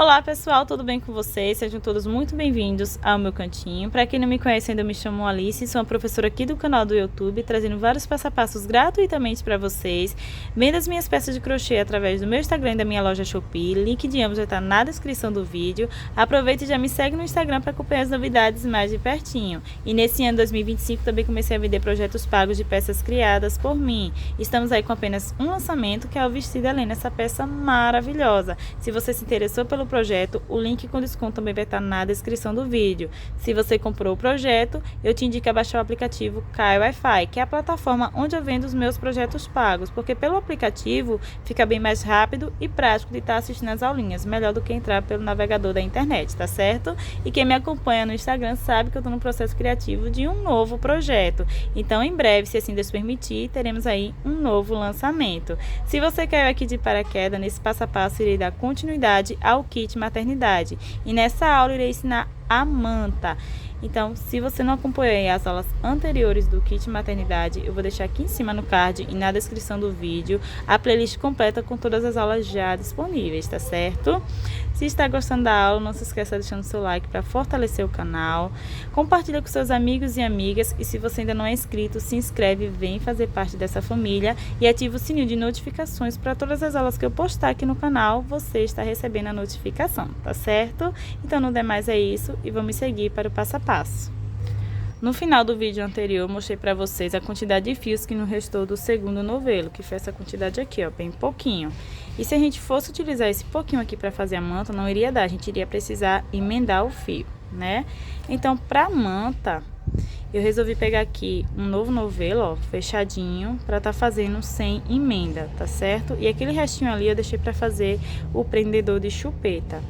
Olá pessoal, tudo bem com vocês? Sejam todos muito bem-vindos ao meu cantinho. Para quem não me conhece ainda, eu me chamo Alice, sou uma professora aqui do canal do YouTube, trazendo vários passo a passos gratuitamente para vocês. Venda as minhas peças de crochê através do meu Instagram e da minha loja Shopee, link de ambos vai estar na descrição do vídeo. Aproveita e já me segue no Instagram para acompanhar as novidades mais de pertinho. E nesse ano 2025 também comecei a vender projetos pagos de peças criadas por mim. Estamos aí com apenas um lançamento, que é o vestido Helena, essa peça maravilhosa. Se você se interessou pelo projeto, o link com desconto também vai estar na descrição do vídeo. Se você comprou o projeto, eu te indico a baixar o aplicativo Kai Wi-Fi, que é a plataforma onde eu vendo os meus projetos pagos, porque pelo aplicativo fica bem mais rápido e prático de estar assistindo as aulinhas, melhor do que entrar pelo navegador da internet, tá certo? E quem me acompanha no Instagram sabe que eu estou no processo criativo de um novo projeto. Então, em breve, se assim Deus permitir, teremos aí um novo lançamento. Se você caiu aqui de paraquedas, nesse passo a passo irei dar continuidade ao kit maternidade, e nessa aula irei ensinar a manta. Então, se você não acompanhou as aulas anteriores do kit maternidade, eu vou deixar aqui em cima no card e na descrição do vídeo a playlist completa com todas as aulas já disponíveis, tá certo? Se está gostando da aula, não se esqueça de deixar o seu like para fortalecer o canal. Compartilha com seus amigos e amigas, e se você ainda não é inscrito, se inscreve, vem fazer parte dessa família e ativa o sininho de notificações para todas as aulas que eu postar aqui no canal, você está recebendo a notificação, tá certo? Então, no demais é isso, e vamos seguir para o passo a passo. No final do vídeo anterior, eu mostrei para vocês a quantidade de fios que nos restou do segundo novelo, que foi essa quantidade aqui, ó, bem pouquinho. E se a gente fosse utilizar esse pouquinho aqui para fazer a manta, não iria dar, a gente iria precisar emendar o fio, né? Então, para manta, eu resolvi pegar aqui um novo novelo, ó, fechadinho, para estar fazendo sem emenda, tá certo? E aquele restinho ali eu deixei para fazer o prendedor de chupeta,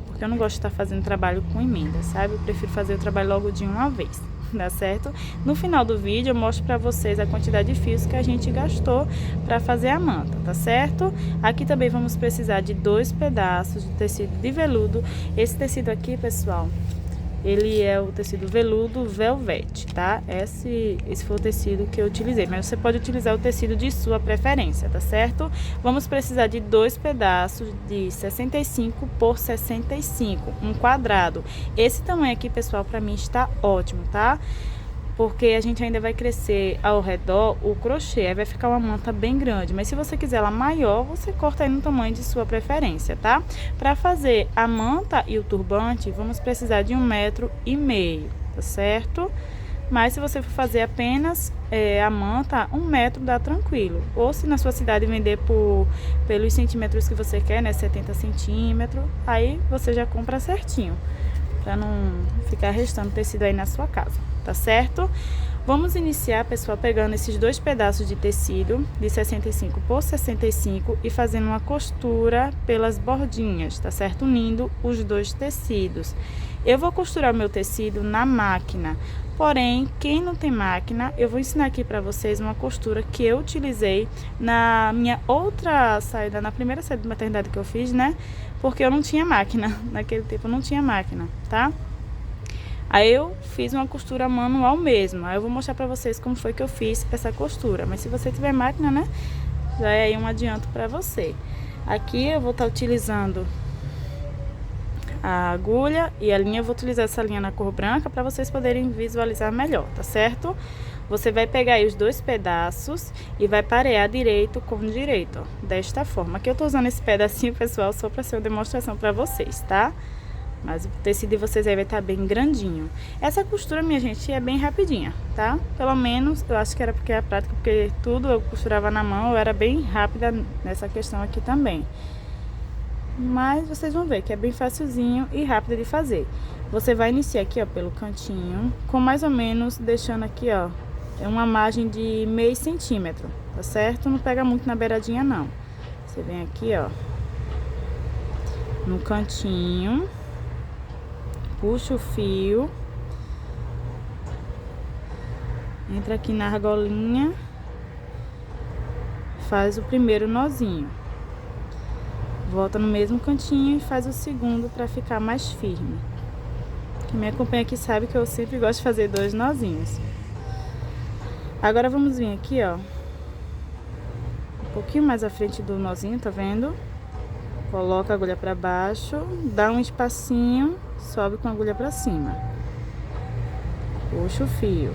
porque eu não gosto de estar fazendo trabalho com emenda, sabe? Eu prefiro fazer o trabalho logo de uma vez, dá certo? No final do vídeo eu mostro para vocês a quantidade de fios que a gente gastou para fazer a manta, tá certo? Aqui também vamos precisar de 2 pedaços de tecido de veludo. Esse tecido aqui, pessoal, ele é o tecido veludo velvet, tá? Esse foi o tecido que eu utilizei, mas você pode utilizar o tecido de sua preferência, tá certo? Vamos precisar de 2 pedaços de 65 por 65, um quadrado. Esse tamanho aqui, pessoal, pra mim está ótimo, tá? Porque a gente ainda vai crescer ao redor o crochê, aí vai ficar uma manta bem grande. Mas se você quiser ela maior, você corta aí no tamanho de sua preferência, tá? Para fazer a manta e o turbante, vamos precisar de 1,5 metro, tá certo? Mas se você for fazer apenas a manta, 1 metro dá tranquilo. Ou se na sua cidade vender pelos centímetros que você quer, né? 70 centímetros, aí você já compra certinho, para não ficar restando tecido aí na sua casa, tá certo? Vamos iniciar, pessoal, pegando esses 2 pedaços de tecido de 65 por 65 e fazendo uma costura pelas bordinhas, tá certo? Unindo os 2 tecidos. Eu vou costurar o meu tecido na máquina, porém, quem não tem máquina, eu vou ensinar aqui para vocês uma costura que eu utilizei na minha outra saída, na primeira saída de maternidade que eu fiz, né? Porque eu não tinha máquina, naquele tempo eu não tinha máquina, tá? Aí eu fiz uma costura manual mesmo. Aí eu vou mostrar pra vocês como foi que eu fiz essa costura. Mas se você tiver máquina, né, já é aí um adianto pra você. Aqui eu vou estar utilizando a agulha e a linha. Eu vou utilizar essa linha na cor branca pra vocês poderem visualizar melhor, tá certo? Você vai pegar aí os 2 pedaços e vai parear direito com direito, ó, desta forma. Aqui eu tô usando esse pedacinho, pessoal, só pra ser uma demonstração pra vocês, tá? Mas o tecido de vocês aí vai estar bem grandinho. Essa costura, minha gente, é bem rapidinha, tá? Pelo menos, eu acho que era porque é prática, porque tudo eu costurava na mão, eu era bem rápida nessa questão aqui também. Mas vocês vão ver que é bem facilzinho e rápido de fazer. Você vai iniciar aqui, ó, pelo cantinho, com mais ou menos, deixando aqui, ó, uma margem de meio centímetro, tá certo? Não pega muito na beiradinha, não. Você vem aqui, ó, no cantinho, puxa o fio, entra aqui na argolinha, faz o primeiro nozinho, volta no mesmo cantinho e faz o segundo para ficar mais firme. Quem me acompanha aqui sabe que eu sempre gosto de fazer 2 nozinhos. Agora vamos vir aqui, ó, um pouquinho mais à frente do nozinho, tá vendo? Coloca a agulha pra baixo, dá um espacinho, sobe com a agulha pra cima. Puxa o fio.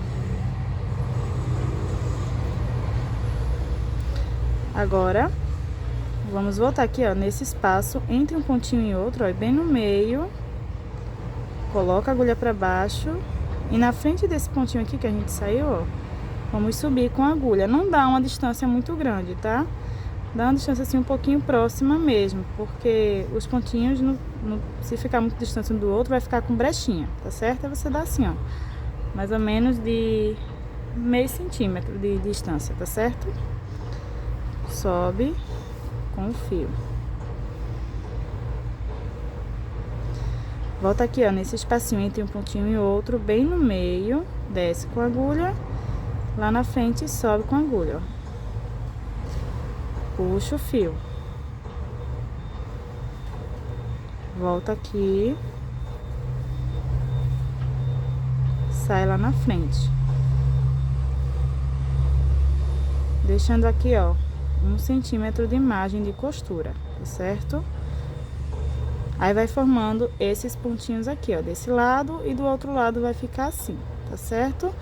Agora, vamos voltar aqui, ó, nesse espaço, entre um pontinho e outro, ó, e bem no meio. Coloca a agulha pra baixo. E na frente desse pontinho aqui que a gente saiu, ó, vamos subir com a agulha. Não dá uma distância muito grande, tá? Dá uma distância assim um pouquinho próxima mesmo, porque os pontinhos, se ficar muito distante um do outro, vai ficar com brechinha, tá certo? Aí você dá assim, ó, mais ou menos de meio centímetro de distância, tá certo? Sobe com o fio. Volta aqui, ó, nesse espacinho entre um pontinho e outro, bem no meio, desce com a agulha, lá na frente sobe com a agulha, ó. Puxa o fio. Volta aqui. Sai lá na frente. Deixando aqui, ó, 1 centímetro de margem de costura, tá certo? Aí vai formando esses pontinhos aqui, ó, desse lado e do outro lado vai ficar assim, tá certo?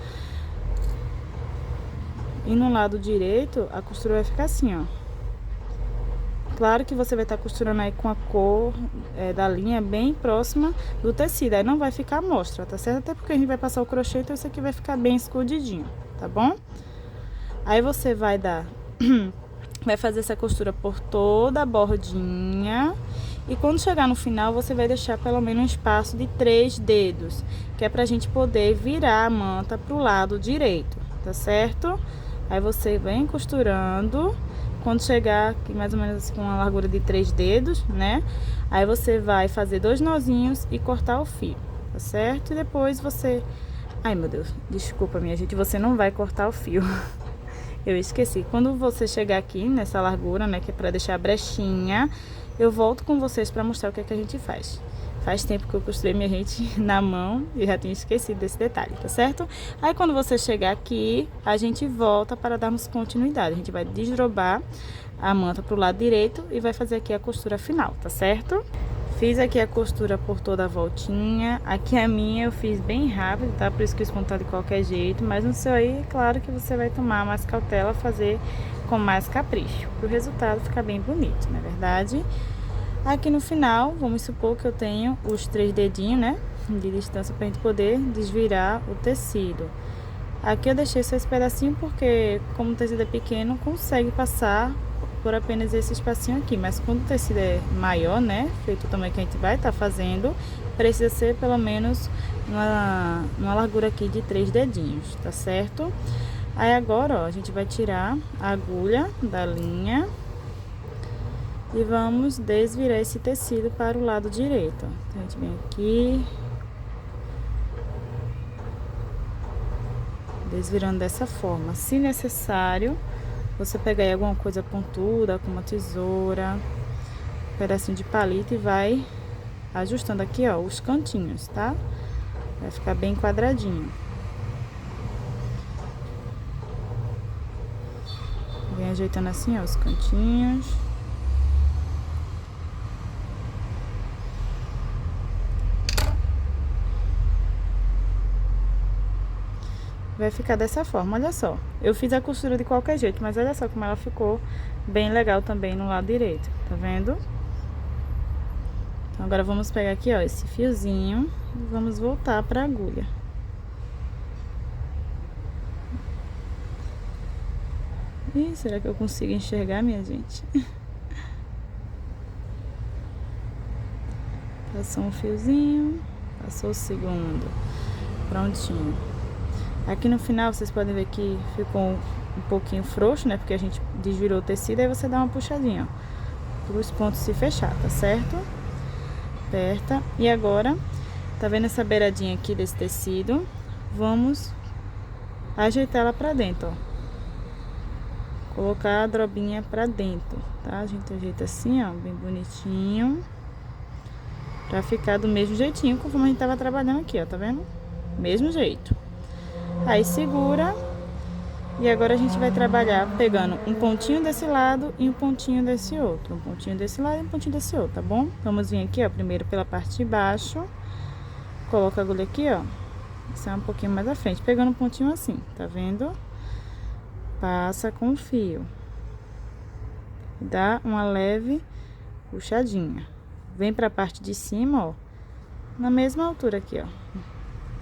E no lado direito, a costura vai ficar assim, ó. Claro que você vai estar costurando aí com a cor da linha bem próxima do tecido, aí não vai ficar à mostra, tá certo? Até porque a gente vai passar o crochê, então isso aqui vai ficar bem escondidinho, tá bom? Aí você vai dar, vai fazer essa costura por toda a bordinha. E quando chegar no final, você vai deixar pelo menos um espaço de 3 dedos, que é pra gente poder virar a manta pro lado direito, tá certo? Aí você vem costurando. Quando chegar aqui mais ou menos assim, com uma largura de 3 dedos, né? Aí você vai fazer 2 nozinhos e cortar o fio, tá certo? E depois você... Ai, meu Deus, desculpa, minha gente, você não vai cortar o fio. Eu esqueci. Quando você chegar aqui nessa largura, né, que é pra deixar a brechinha, eu volto com vocês pra mostrar o que é que a gente faz. Faz tempo que eu costurei, minha gente, na mão e já tinha esquecido desse detalhe, tá certo? Aí quando você chegar aqui, a gente volta para darmos continuidade. A gente vai desdobrar a manta pro lado direito e vai fazer aqui a costura final, tá certo? Fiz aqui a costura por toda a voltinha. Aqui a minha eu fiz bem rápido, tá? Por isso que eu estou de qualquer jeito. Mas no seu aí, é claro que você vai tomar mais cautela, fazer com mais capricho, para o resultado ficar bem bonito, não é verdade? Aqui no final, vamos supor que eu tenho os 3 dedinhos, né, de distância pra gente poder desvirar o tecido. Aqui eu deixei só esse pedacinho porque, como o tecido é pequeno, consegue passar por apenas esse espacinho aqui. Mas quando o tecido é maior, né, feito o tamanho que a gente vai estar fazendo, precisa ser pelo menos uma largura aqui de 3 dedinhos, tá certo? Aí agora, ó, a gente vai tirar a agulha da linha. E vamos desvirar esse tecido para o lado direito, ó. Então, a gente vem aqui, desvirando dessa forma. Se necessário, você pegar aí alguma coisa pontuda, como uma tesoura, um pedacinho de palito e vai ajustando aqui, ó, os cantinhos, tá? Vai ficar bem quadradinho. Vem ajeitando assim, ó, os cantinhos. Vai ficar dessa forma, olha só. Eu fiz a costura de qualquer jeito, mas olha só como ela ficou bem legal também no lado direito, tá vendo? Então, agora vamos pegar aqui, ó, esse fiozinho e vamos voltar pra agulha. Ih, será que eu consigo enxergar, minha gente? Passou um fiozinho, passou o segundo. Prontinho. Aqui no final, vocês podem ver que ficou um pouquinho frouxo, né? Porque a gente desvirou o tecido, aí você dá uma puxadinha, ó, para os pontos se fechar, tá certo? Aperta. E agora, tá vendo essa beiradinha aqui desse tecido? Vamos ajeitar ela pra dentro, ó. Colocar a drobinha pra dentro, tá? A gente ajeita assim, ó, bem bonitinho. Pra ficar do mesmo jeitinho, conforme a gente tava trabalhando aqui, ó, tá vendo? Mesmo jeito. Aí segura E agora a gente vai trabalhar pegando um pontinho desse lado e um pontinho desse outro. Um pontinho desse lado e um pontinho desse outro, tá bom? Vamos vir aqui, ó, primeiro pela parte de baixo. Coloca a agulha aqui, ó. Isso é um pouquinho mais à frente, pegando um pontinho assim, tá vendo? Passa com o fio. Dá uma leve puxadinha. Vem pra parte de cima, ó. Na mesma altura aqui, ó.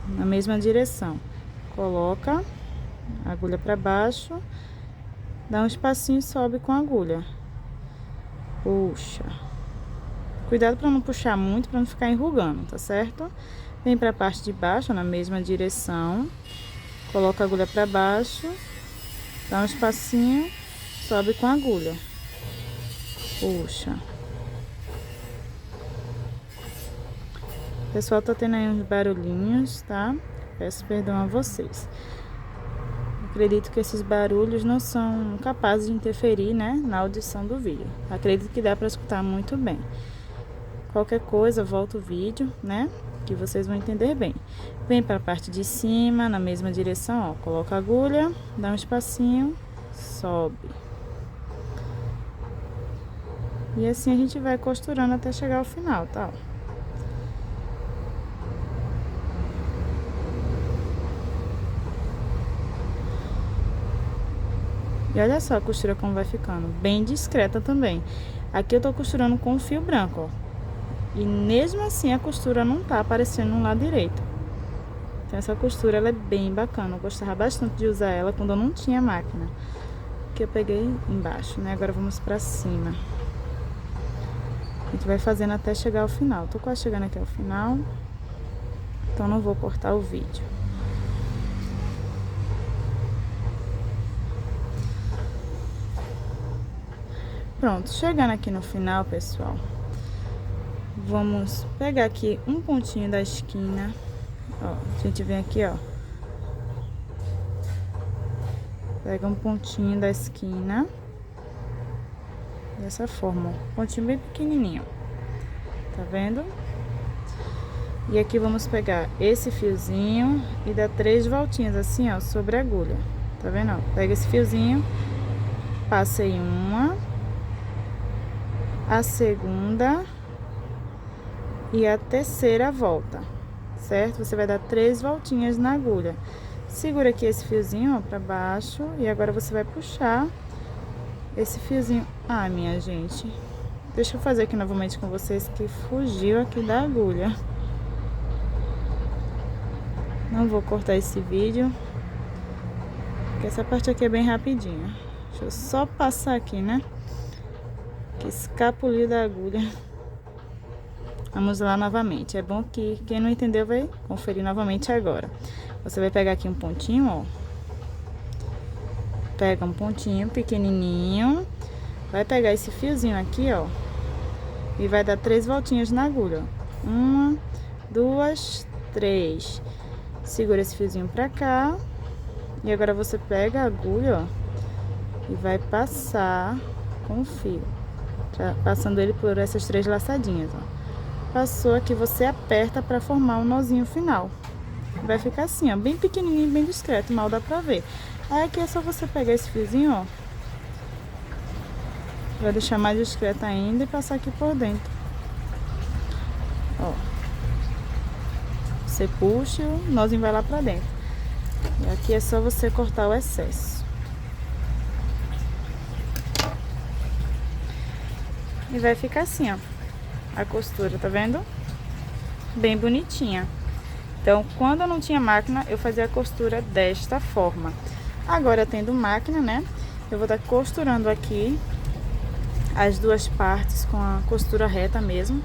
Na mesma direção. Coloca a agulha pra baixo. Dá um espacinho e sobe com a agulha. Puxa. Cuidado pra não puxar muito, pra não ficar enrugando, tá certo? Vem pra parte de baixo, ó, na mesma direção. Coloca a agulha pra baixo. Dá um espacinho, sobe com a agulha. Puxa. O pessoal tá tendo aí uns barulhinhos, tá? Peço perdão a vocês. Acredito que esses barulhos não são capazes de interferir, né, na audição do vídeo. Acredito que dá para escutar muito bem. Qualquer coisa, volta o vídeo, né, que vocês vão entender bem. Vem para a parte de cima, na mesma direção, ó. Coloca a agulha, dá um espacinho, sobe. E assim a gente vai costurando até chegar ao final, tá? E olha só a costura como vai ficando, bem discreta também. Aqui eu tô costurando com fio branco, ó. E mesmo assim a costura não tá aparecendo no lado direito. Então essa costura, ela é bem bacana. Eu gostava bastante de usar ela quando eu não tinha máquina. Que eu peguei embaixo, né? Agora vamos pra cima. A gente vai fazendo até chegar ao final. Tô quase chegando aqui ao final. Então não vou cortar o vídeo. Pronto, chegando aqui no final, pessoal, vamos pegar aqui um pontinho da esquina, ó, a gente vem aqui, ó, pega um pontinho da esquina, dessa forma, ó, pontinho bem pequenininho, tá vendo? E aqui vamos pegar esse fiozinho e dar 3 voltinhas assim, ó, sobre a agulha, tá vendo? Ó, pega esse fiozinho, passei uma, a segunda e a terceira volta, certo? Você vai dar 3 voltinhas na agulha. Segura aqui esse fiozinho, ó, pra baixo, e agora você vai puxar esse fiozinho. Ah, minha gente, deixa eu fazer aqui novamente com vocês, que fugiu aqui da agulha. Não vou cortar esse vídeo, porque essa parte aqui é bem rapidinha. Deixa eu só passar aqui, né? Que escapuliu da agulha. Vamos lá novamente. É bom que quem não entendeu vai conferir novamente agora. Você vai pegar aqui um pontinho, ó. Pega um pontinho pequenininho. Vai pegar esse fiozinho aqui, ó. E vai dar 3 voltinhas na agulha. 1, 2, 3. Segura esse fiozinho pra cá. E agora você pega a agulha, ó. E vai passar com o fio. Passando ele por essas 3 laçadinhas, ó. Passou aqui, você aperta pra formar um nozinho final. Vai ficar assim, ó, bem pequenininho, bem discreto, mal dá pra ver. Aí aqui é só você pegar esse fiozinho, ó. Vai deixar mais discreto ainda e passar aqui por dentro. Ó. Você puxa e o nozinho vai lá pra dentro. E aqui é só você cortar o excesso. E vai ficar assim, ó, a costura, tá vendo? Bem bonitinha. Então, quando eu não tinha máquina, eu fazia a costura desta forma. Agora, tendo máquina, né, eu vou estar costurando aqui as 2 partes com a costura reta mesmo,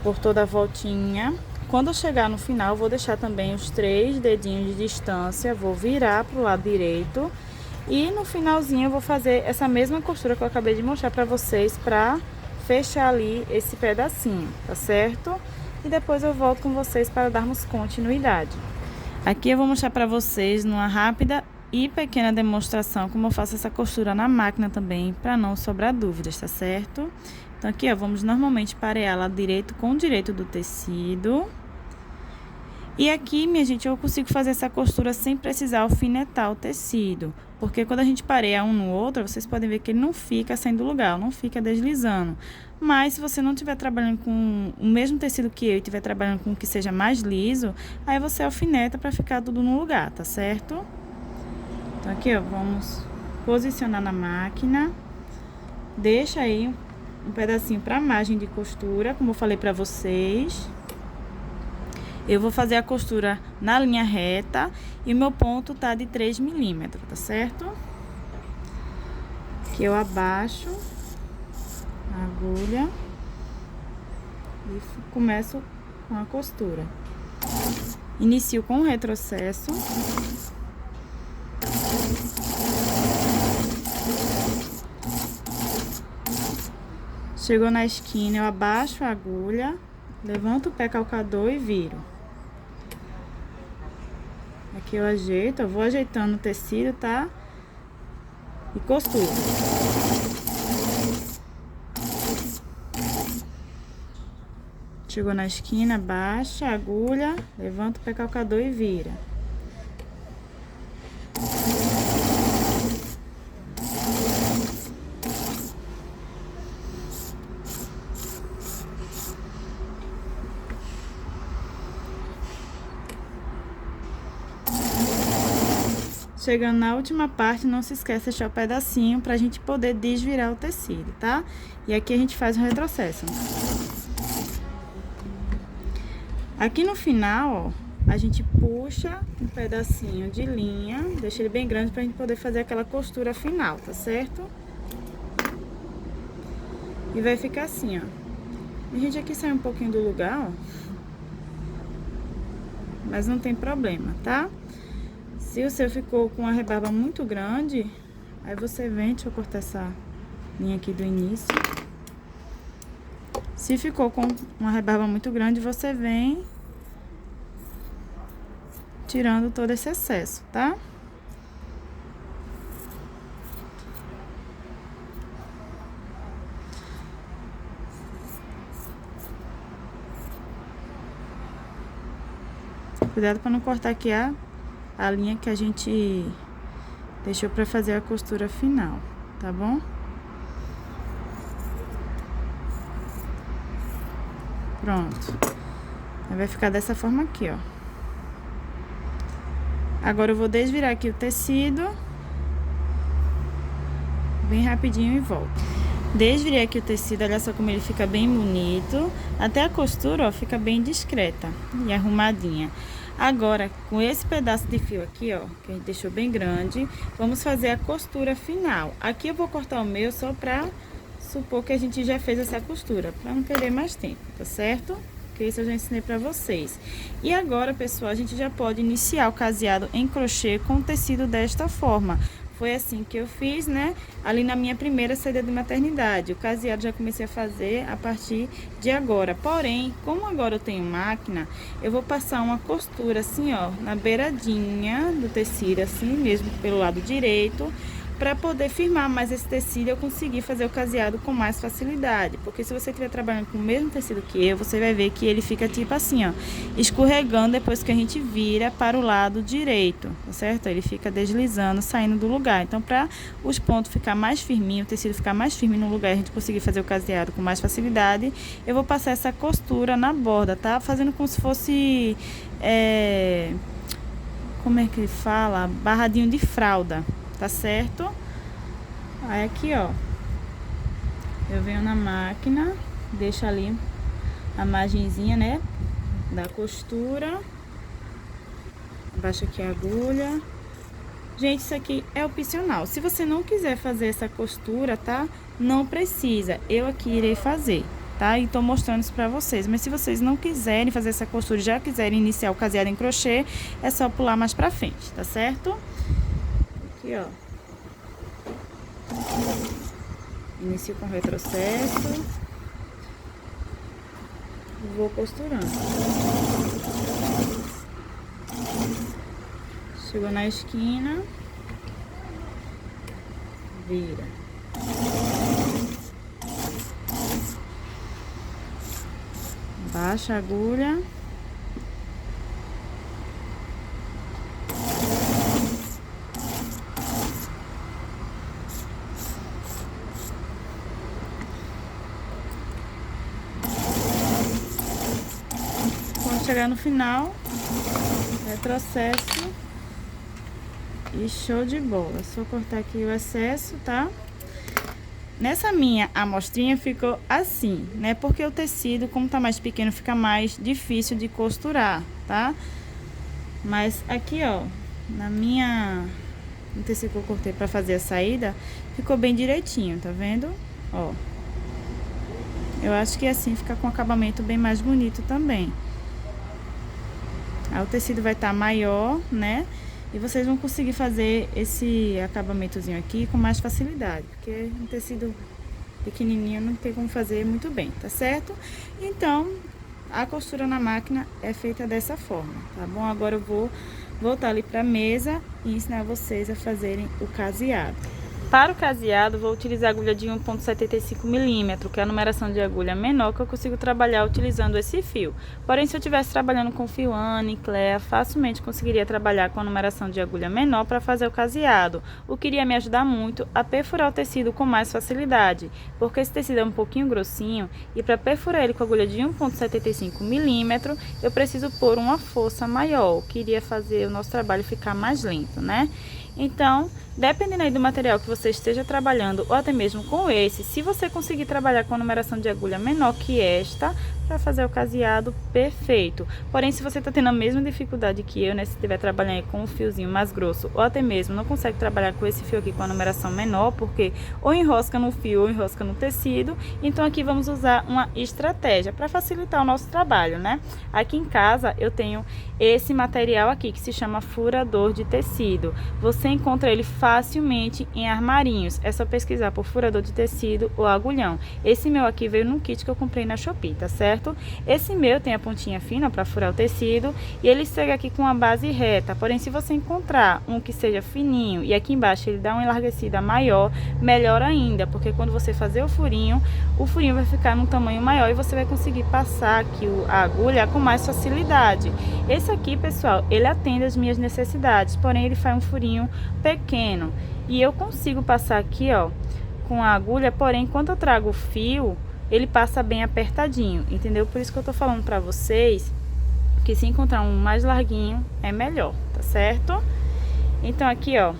por toda a voltinha. Quando eu chegar no final, eu vou deixar também os 3 dedinhos de distância, vou virar pro lado direito. E no finalzinho eu vou fazer essa mesma costura que eu acabei de mostrar pra vocês, pra fechar ali esse pedacinho, tá certo? E depois eu volto com vocês para darmos continuidade. Aqui eu vou mostrar pra vocês numa rápida e pequena demonstração como eu faço essa costura na máquina também, pra não sobrar dúvidas, tá certo? Então aqui, ó, vamos normalmente parear lado direito com o direito do tecido. E aqui, minha gente, eu consigo fazer essa costura sem precisar alfinetar o tecido. Porque quando a gente pareia um no outro, vocês podem ver que ele não fica saindo do lugar, não fica deslizando. Mas se você não estiver trabalhando com o mesmo tecido que eu e estiver trabalhando com o que seja mais liso, aí você alfineta para ficar tudo no lugar, tá certo? Então aqui, ó, vamos posicionar na máquina. Deixa aí um pedacinho para margem de costura, como eu falei para vocês. Eu vou fazer a costura na linha reta e o meu ponto tá de 3 milímetros, tá certo? Aqui eu abaixo a agulha e começo com a costura. Inicio com o retrocesso. Chegou na esquina, eu abaixo a agulha, levanto o pé calcador e viro. Aqui eu ajeito, eu vou ajeitando o tecido, tá? E costuro. Chegou na esquina, baixa a agulha, levanta o pé calcador e vira. Chegando na última parte, não se esqueça de deixar o pedacinho pra gente poder desvirar o tecido, tá? E aqui a gente faz o retrocesso. Aqui no final, ó, a gente puxa um pedacinho de linha, deixa ele bem grande pra gente poder fazer aquela costura final, tá certo? E vai ficar assim, ó. A gente aqui sai um pouquinho do lugar, ó. Mas não tem problema, tá? Se o seu ficou com a rebarba muito grande, aí você vem, deixa eu cortar essa linha aqui do início. Se ficou com uma rebarba muito grande, você vem tirando todo esse excesso, tá? Cuidado para não cortar aqui a linha que a gente deixou para fazer a costura final, tá bom? Pronto. Aí vai ficar dessa forma aqui, ó. Agora eu vou desvirar aqui o tecido bem rapidinho e volto. Desvirei aqui o tecido, olha só como ele fica bem bonito. Até a costura, ó, fica bem discreta e arrumadinha. Agora, com esse pedaço de fio aqui, ó, que a gente deixou bem grande, vamos fazer a costura final. Aqui eu vou cortar o meu só pra supor que a gente já fez essa costura, pra não perder mais tempo, tá certo? Porque isso eu já ensinei pra vocês. E agora, pessoal, a gente já pode iniciar o caseado em crochê com o tecido desta forma. Foi assim que eu fiz, né? Ali na minha primeira saída de maternidade. O caseado já comecei a fazer a partir de agora. Porém, como agora eu tenho máquina, eu vou passar uma costura assim, ó, na beiradinha do tecido, assim mesmo, pelo lado direito, para poder firmar mais esse tecido e eu conseguir fazer o caseado com mais facilidade. Porque se você estiver trabalhando com o mesmo tecido que eu, você vai ver que ele fica tipo assim, ó, escorregando depois que a gente vira para o lado direito, tá certo? Ele fica deslizando, saindo do lugar. Então, para os pontos ficar mais firminho, o tecido ficar mais firme no lugar e a gente conseguir fazer o caseado com mais facilidade, eu vou passar essa costura na borda, tá? Fazendo como se fosse, como é que fala? Barradinho de fralda. Tá certo? Aí aqui, ó, eu venho na máquina, deixo ali a margenzinha, né, da costura, abaixo aqui a agulha. Gente, isso aqui é opcional. Se você não quiser fazer essa costura, tá? Não precisa. Eu aqui irei fazer, tá? E tô mostrando isso pra vocês. Mas se vocês não quiserem fazer essa costura e já quiserem iniciar o caseado em crochê, é só pular mais pra frente, tá certo? Aqui, ó. Inicio com retrocesso. Vou costurando. Chegou na esquina. Vira. Baixa a agulha. chegar no final, retrocesso e show de bola. Só cortar aqui o excesso, tá? Nessa minha amostrinha ficou assim, né? Porque o tecido, como tá mais pequeno, fica mais difícil de costurar, tá? Mas aqui, ó, no tecido que eu cortei pra fazer a saída, ficou bem direitinho, tá vendo? Ó. Eu acho que assim fica com um acabamento bem mais bonito também. Aí o tecido vai estar maior, né? E vocês vão conseguir fazer esse acabamentozinho aqui com mais facilidade, porque um tecido pequenininho não tem como fazer muito bem, tá certo? Então, a costura na máquina é feita dessa forma, tá bom? Agora eu vou voltar ali pra mesa e ensinar vocês a fazerem o caseado. Para o caseado, vou utilizar agulha de 1,75 milímetro, que é a numeração de agulha menor que eu consigo trabalhar utilizando esse fio. Porém, se eu estivesse trabalhando com fio Anne, Clea, facilmente conseguiria trabalhar com a numeração de agulha menor para fazer o caseado, o que iria me ajudar muito a perfurar o tecido com mais facilidade, porque esse tecido é um pouquinho grossinho e para perfurar ele com agulha de 1,75 milímetro, eu preciso pôr uma força maior, o que iria fazer o nosso trabalho ficar mais lento, né? Então, dependendo aí do material que você esteja trabalhando, ou até mesmo com esse, se você conseguir trabalhar com a numeração de agulha menor que esta, para fazer o caseado, perfeito. Porém, se você está tendo a mesma dificuldade que eu, né, se estiver trabalhando com um fiozinho mais grosso, ou até mesmo não consegue trabalhar com esse fio aqui com a numeração menor, porque ou enrosca no fio ou enrosca no tecido, então aqui vamos usar uma estratégia para facilitar o nosso trabalho, né? Aqui em casa eu tenho esse material aqui que se chama furador de tecido. Você encontra ele facilmente em armarinhos, é só pesquisar por furador de tecido ou agulhão. Esse meu aqui veio num kit que eu comprei na Shopee, tá certo? Esse meu tem a pontinha fina para furar o tecido e ele chega aqui com a base reta, porém se você encontrar um que seja fininho e aqui embaixo ele dá uma enlarguecida maior, melhor ainda, porque quando você fazer o furinho vai ficar num tamanho maior e você vai conseguir passar aqui a agulha com mais facilidade. Esse aqui, pessoal, ele atende às minhas necessidades, porém ele faz um furinho pequeno e eu consigo passar aqui, ó, com a agulha, porém quando eu trago o fio ele passa bem apertadinho, entendeu? Por isso que eu tô falando pra vocês que se encontrar um mais larguinho é melhor, tá certo? Então aqui, ó,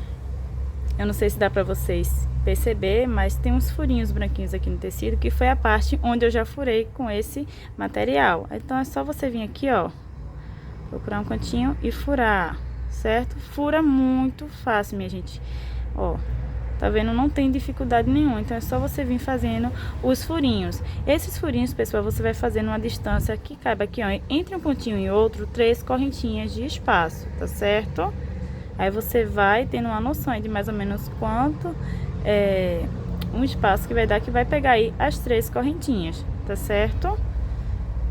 eu não sei se dá pra vocês perceber, mas tem uns furinhos branquinhos aqui no tecido, que foi a parte onde eu já furei com esse material. Então é só você vir aqui, ó, procurar um cantinho e furar, certo? Fura muito fácil, minha gente, ó. Tá vendo? Não tem dificuldade nenhuma, então é só você vir fazendo os furinhos. Esses furinhos, pessoal, você vai fazer numa distância que caiba aqui, ó, entre um pontinho e outro, 3 correntinhas de espaço, tá certo? Aí você vai tendo uma noção de mais ou menos quanto um espaço que vai dar, que vai pegar aí as 3 correntinhas, tá certo?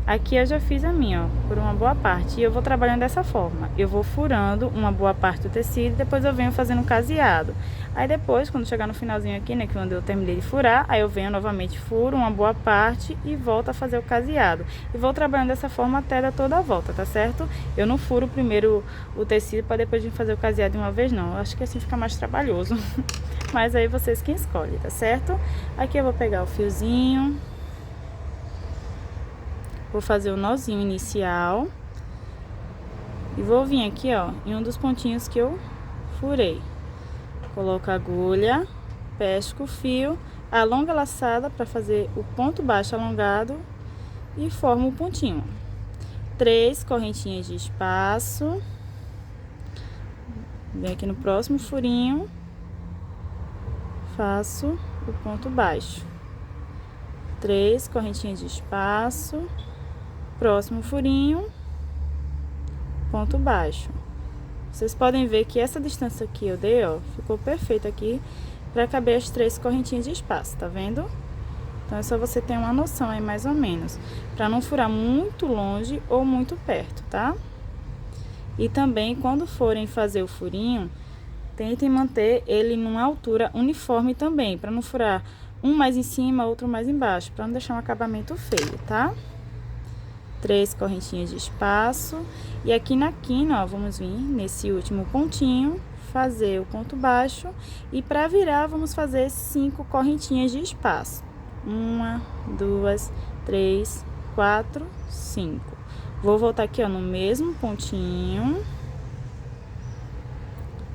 Aqui eu já fiz a minha, ó, por uma boa parte. E eu vou trabalhando dessa forma. Eu vou furando uma boa parte do tecido, depois eu venho fazendo um caseado. Aí depois, quando chegar no finalzinho aqui, né, que quando eu terminei de furar, aí eu venho novamente, furo uma boa parte e volto a fazer o caseado. E vou trabalhando dessa forma até dar toda a volta, tá certo? Eu não furo primeiro o tecido para depois vir fazer o caseado de uma vez, não. Eu acho que assim fica mais trabalhoso. Mas aí vocês que escolhem, tá certo? Aqui eu vou pegar o fiozinho. Vou fazer o nozinho inicial e vou vir aqui, ó, em um dos pontinhos que eu furei. Coloco a agulha, pesco o fio, alongo a laçada para fazer o ponto baixo alongado e formo o pontinho. 3 correntinhas de espaço. Venho aqui no próximo furinho, faço o ponto baixo. 3 correntinhas de espaço. Próximo furinho, ponto baixo. Vocês podem ver que essa distância aqui eu dei, ó, ficou perfeito aqui para caber as 3 correntinhas de espaço, tá vendo? Então é só você ter uma noção aí mais ou menos, para não furar muito longe ou muito perto, tá? E também quando forem fazer o furinho, tentem manter ele numa altura uniforme também, para não furar um mais em cima, outro mais embaixo, para não deixar um acabamento feio, tá? 3 correntinhas de espaço. E aqui na quina, ó, vamos vir nesse último pontinho, fazer o ponto baixo. E para virar, vamos fazer 5 correntinhas de espaço. 1, 2, 3, 4, 5. Vou voltar aqui, ó, no mesmo pontinho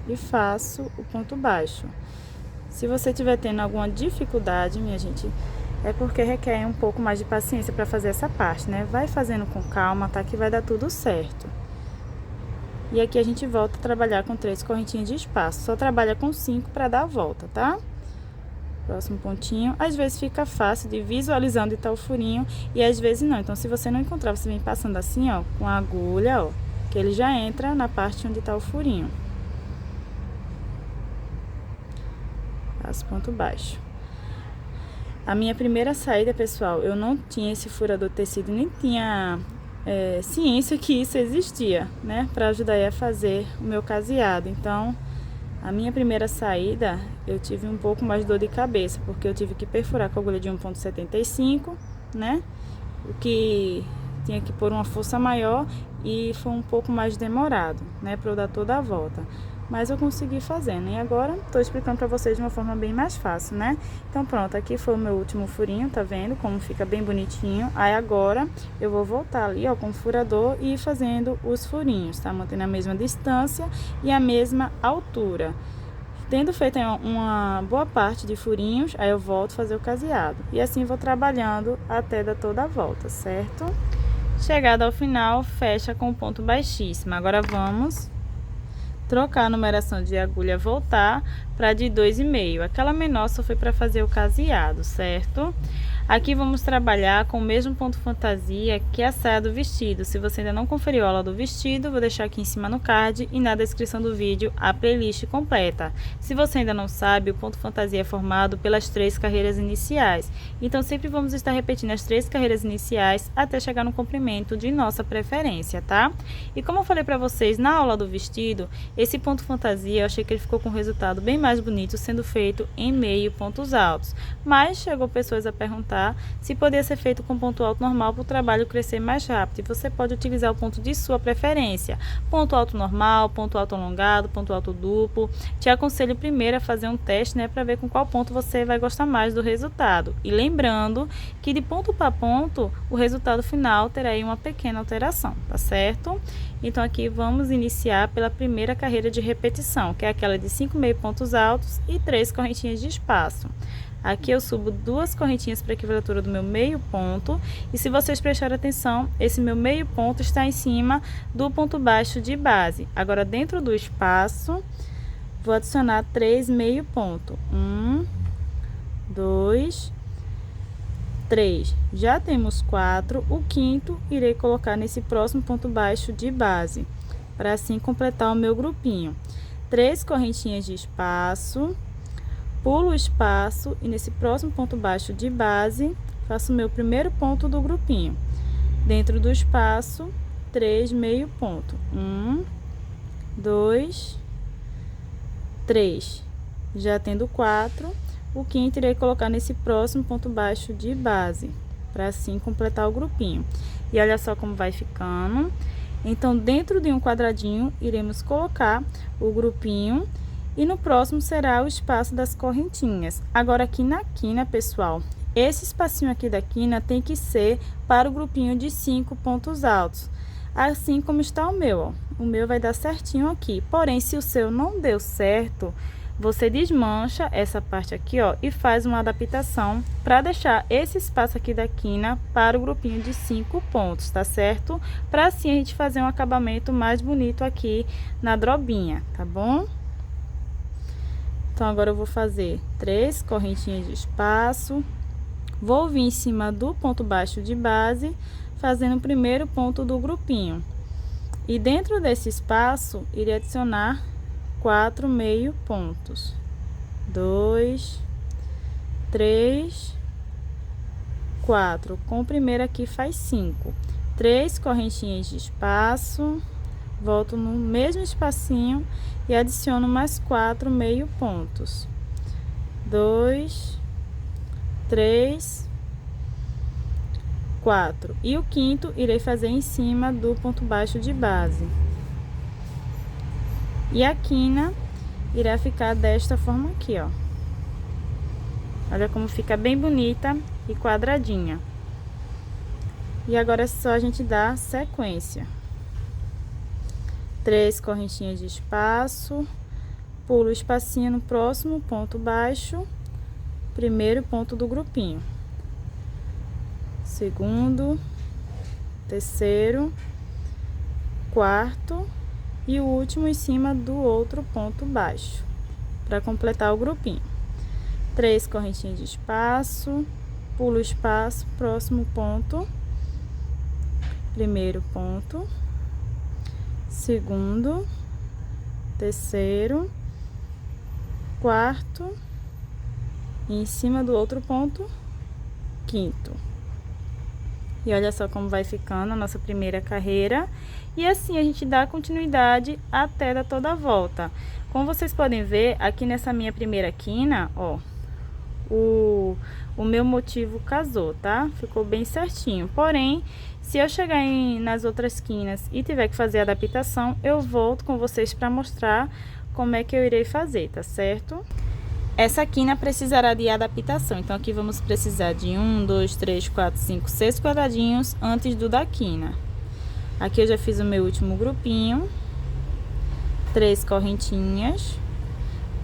e faço o ponto baixo. Se você tiver tendo alguma dificuldade, minha gente, é porque requer um pouco mais de paciência para fazer essa parte, né? Vai fazendo com calma, tá? Que vai dar tudo certo. E aqui a gente volta a trabalhar com 3 correntinhas de espaço. Só trabalha com 5 para dar a volta, tá? Próximo pontinho. Às vezes fica fácil de visualizar onde tá o furinho e às vezes não. Então, se você não encontrar, você vem passando assim, ó, com a agulha, ó, que ele já entra na parte onde tá o furinho. Faço ponto baixo. A minha primeira saída, pessoal, eu não tinha esse furador de tecido, nem tinha ciência que isso existia, né? Para ajudar a fazer o meu caseado. Então, a minha primeira saída, eu tive um pouco mais de dor de cabeça, porque eu tive que perfurar com a agulha de 1,75, né? O que tinha que pôr uma força maior e foi um pouco mais demorado, né? Para eu dar toda a volta. Mas eu consegui fazer, né? E agora tô explicando pra vocês de uma forma bem mais fácil, né? Então pronto, aqui foi o meu último furinho, tá vendo? Como fica bem bonitinho. Aí agora eu vou voltar ali, ó, com o furador e ir fazendo os furinhos, tá? Mantendo a mesma distância e a mesma altura. Tendo feito uma boa parte de furinhos, aí eu volto a fazer o caseado. E assim vou trabalhando até dar toda a volta, certo? Chegada ao final, fecha com ponto baixíssimo. Agora vamos trocar a numeração de agulha, voltar para de 2,5. Aquela menor só foi para fazer o caseado, certo? Aqui vamos trabalhar com o mesmo ponto fantasia que a saia do vestido. Se você ainda não conferiu a aula do vestido, vou deixar aqui em cima no card e na descrição do vídeo a playlist completa. Se você ainda não sabe, o ponto fantasia é formado pelas 3 carreiras iniciais. Então, sempre vamos estar repetindo as 3 carreiras iniciais até chegar no comprimento de nossa preferência, tá? E como eu falei para vocês na aula do vestido, esse ponto fantasia eu achei que ele ficou com um resultado bem mais bonito sendo feito em meio pontos altos. Mas chegou pessoas a perguntar se poderia ser feito com ponto alto normal para o trabalho crescer mais rápido. E você pode utilizar o ponto de sua preferência. Ponto alto normal, ponto alto alongado, ponto alto duplo. Te aconselho primeiro a fazer um teste, né, para ver com qual ponto você vai gostar mais do resultado. E lembrando que de ponto para ponto, o resultado final terá aí uma pequena alteração, tá certo? Então aqui vamos iniciar pela primeira carreira de repetição, que é aquela de 5 meio pontos altos e 3 correntinhas de espaço. Aqui eu subo 2 correntinhas para a equivalatura do meu meio ponto. E se vocês prestarem atenção, esse meu meio ponto está em cima do ponto baixo de base. Agora, dentro do espaço, vou adicionar 3 meio ponto. 1, 2, 3. Já temos 4. O quinto irei colocar nesse próximo ponto baixo de base, para assim completar o meu grupinho. 3 correntinhas de espaço. Pulo o espaço e nesse próximo ponto baixo de base, faço o meu primeiro ponto do grupinho. Dentro do espaço, 3 meio ponto. 1, 2, 3. Já tendo 4, o quinto irei colocar nesse próximo ponto baixo de base, para assim completar o grupinho. E olha só como vai ficando. Então, dentro de um quadradinho, iremos colocar o grupinho. E no próximo será o espaço das correntinhas. Agora, aqui na quina, pessoal, esse espacinho aqui da quina tem que ser para o grupinho de 5 pontos altos. Assim como está o meu, ó. O meu vai dar certinho aqui. Porém, se o seu não deu certo, você desmancha essa parte aqui, ó, e faz uma adaptação para deixar esse espaço aqui da quina para o grupinho de 5 pontos, tá certo? Para assim a gente fazer um acabamento mais bonito aqui na drobinha, tá bom? Então, agora eu vou fazer 3 correntinhas de espaço, vou vir em cima do ponto baixo de base, fazendo o primeiro ponto do grupinho. E dentro desse espaço, irei adicionar 4 meio pontos. 2, 3, 4. Com o primeiro aqui faz 5. 3 correntinhas de espaço, volto no mesmo espacinho e adiciono mais 4 meio pontos. 2, 3, 4. E o quinto irei fazer em cima do ponto baixo de base. E a quina irá ficar desta forma aqui, ó. Olha como fica bem bonita e quadradinha. E agora é só a gente dar sequência. 3 correntinhas de espaço, pulo o espacinho no próximo ponto baixo, primeiro ponto do grupinho, segundo, terceiro, quarto e o último em cima do outro ponto baixo, para completar o grupinho. 3 correntinhas de espaço, pulo o espaço, próximo ponto, primeiro ponto, segundo, terceiro, quarto e em cima do outro ponto, quinto. E olha só como vai ficando a nossa primeira carreira. E assim a gente dá continuidade até dar toda a volta. Como vocês podem ver, aqui nessa minha primeira quina, ó, o meu motivo casou, tá? Ficou bem certinho. Porém, se eu chegar nas outras quinas e tiver que fazer a adaptação, eu volto com vocês para mostrar como é que eu irei fazer, tá certo? Essa quina precisará de adaptação, então aqui vamos precisar de 1, 2, 3, 4, 5, 6 quadradinhos antes do da quina. Aqui eu já fiz o meu último grupinho, 3 correntinhas,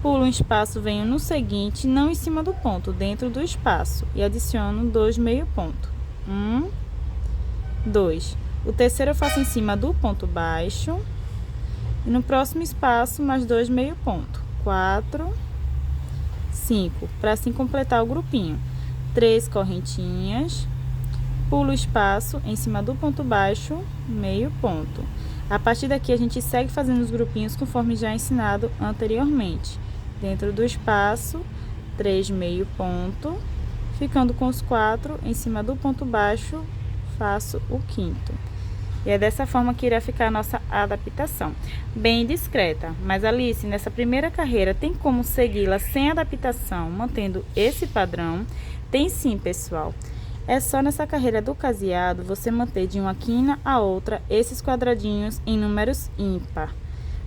pulo um espaço, venho no seguinte, não em cima do ponto, dentro do espaço, e adiciono 2 meio ponto. 1, 2. O terceiro eu faço em cima do ponto baixo, e no próximo espaço mais 2 meio ponto. 4, 5, para assim completar o grupinho. 3 correntinhas, pulo o espaço em cima do ponto baixo, meio ponto. A partir daqui a gente segue fazendo os grupinhos conforme já ensinado anteriormente. Dentro do espaço, 3 meio ponto, ficando com os 4 em cima do ponto baixo, faço o quinto. E é dessa forma que irá ficar a nossa adaptação. Bem discreta. Mas, Alice, nessa primeira carreira, tem como segui-la sem adaptação, mantendo esse padrão? Tem sim, pessoal. É só nessa carreira do caseado você manter de uma quina a outra esses quadradinhos em números ímpar.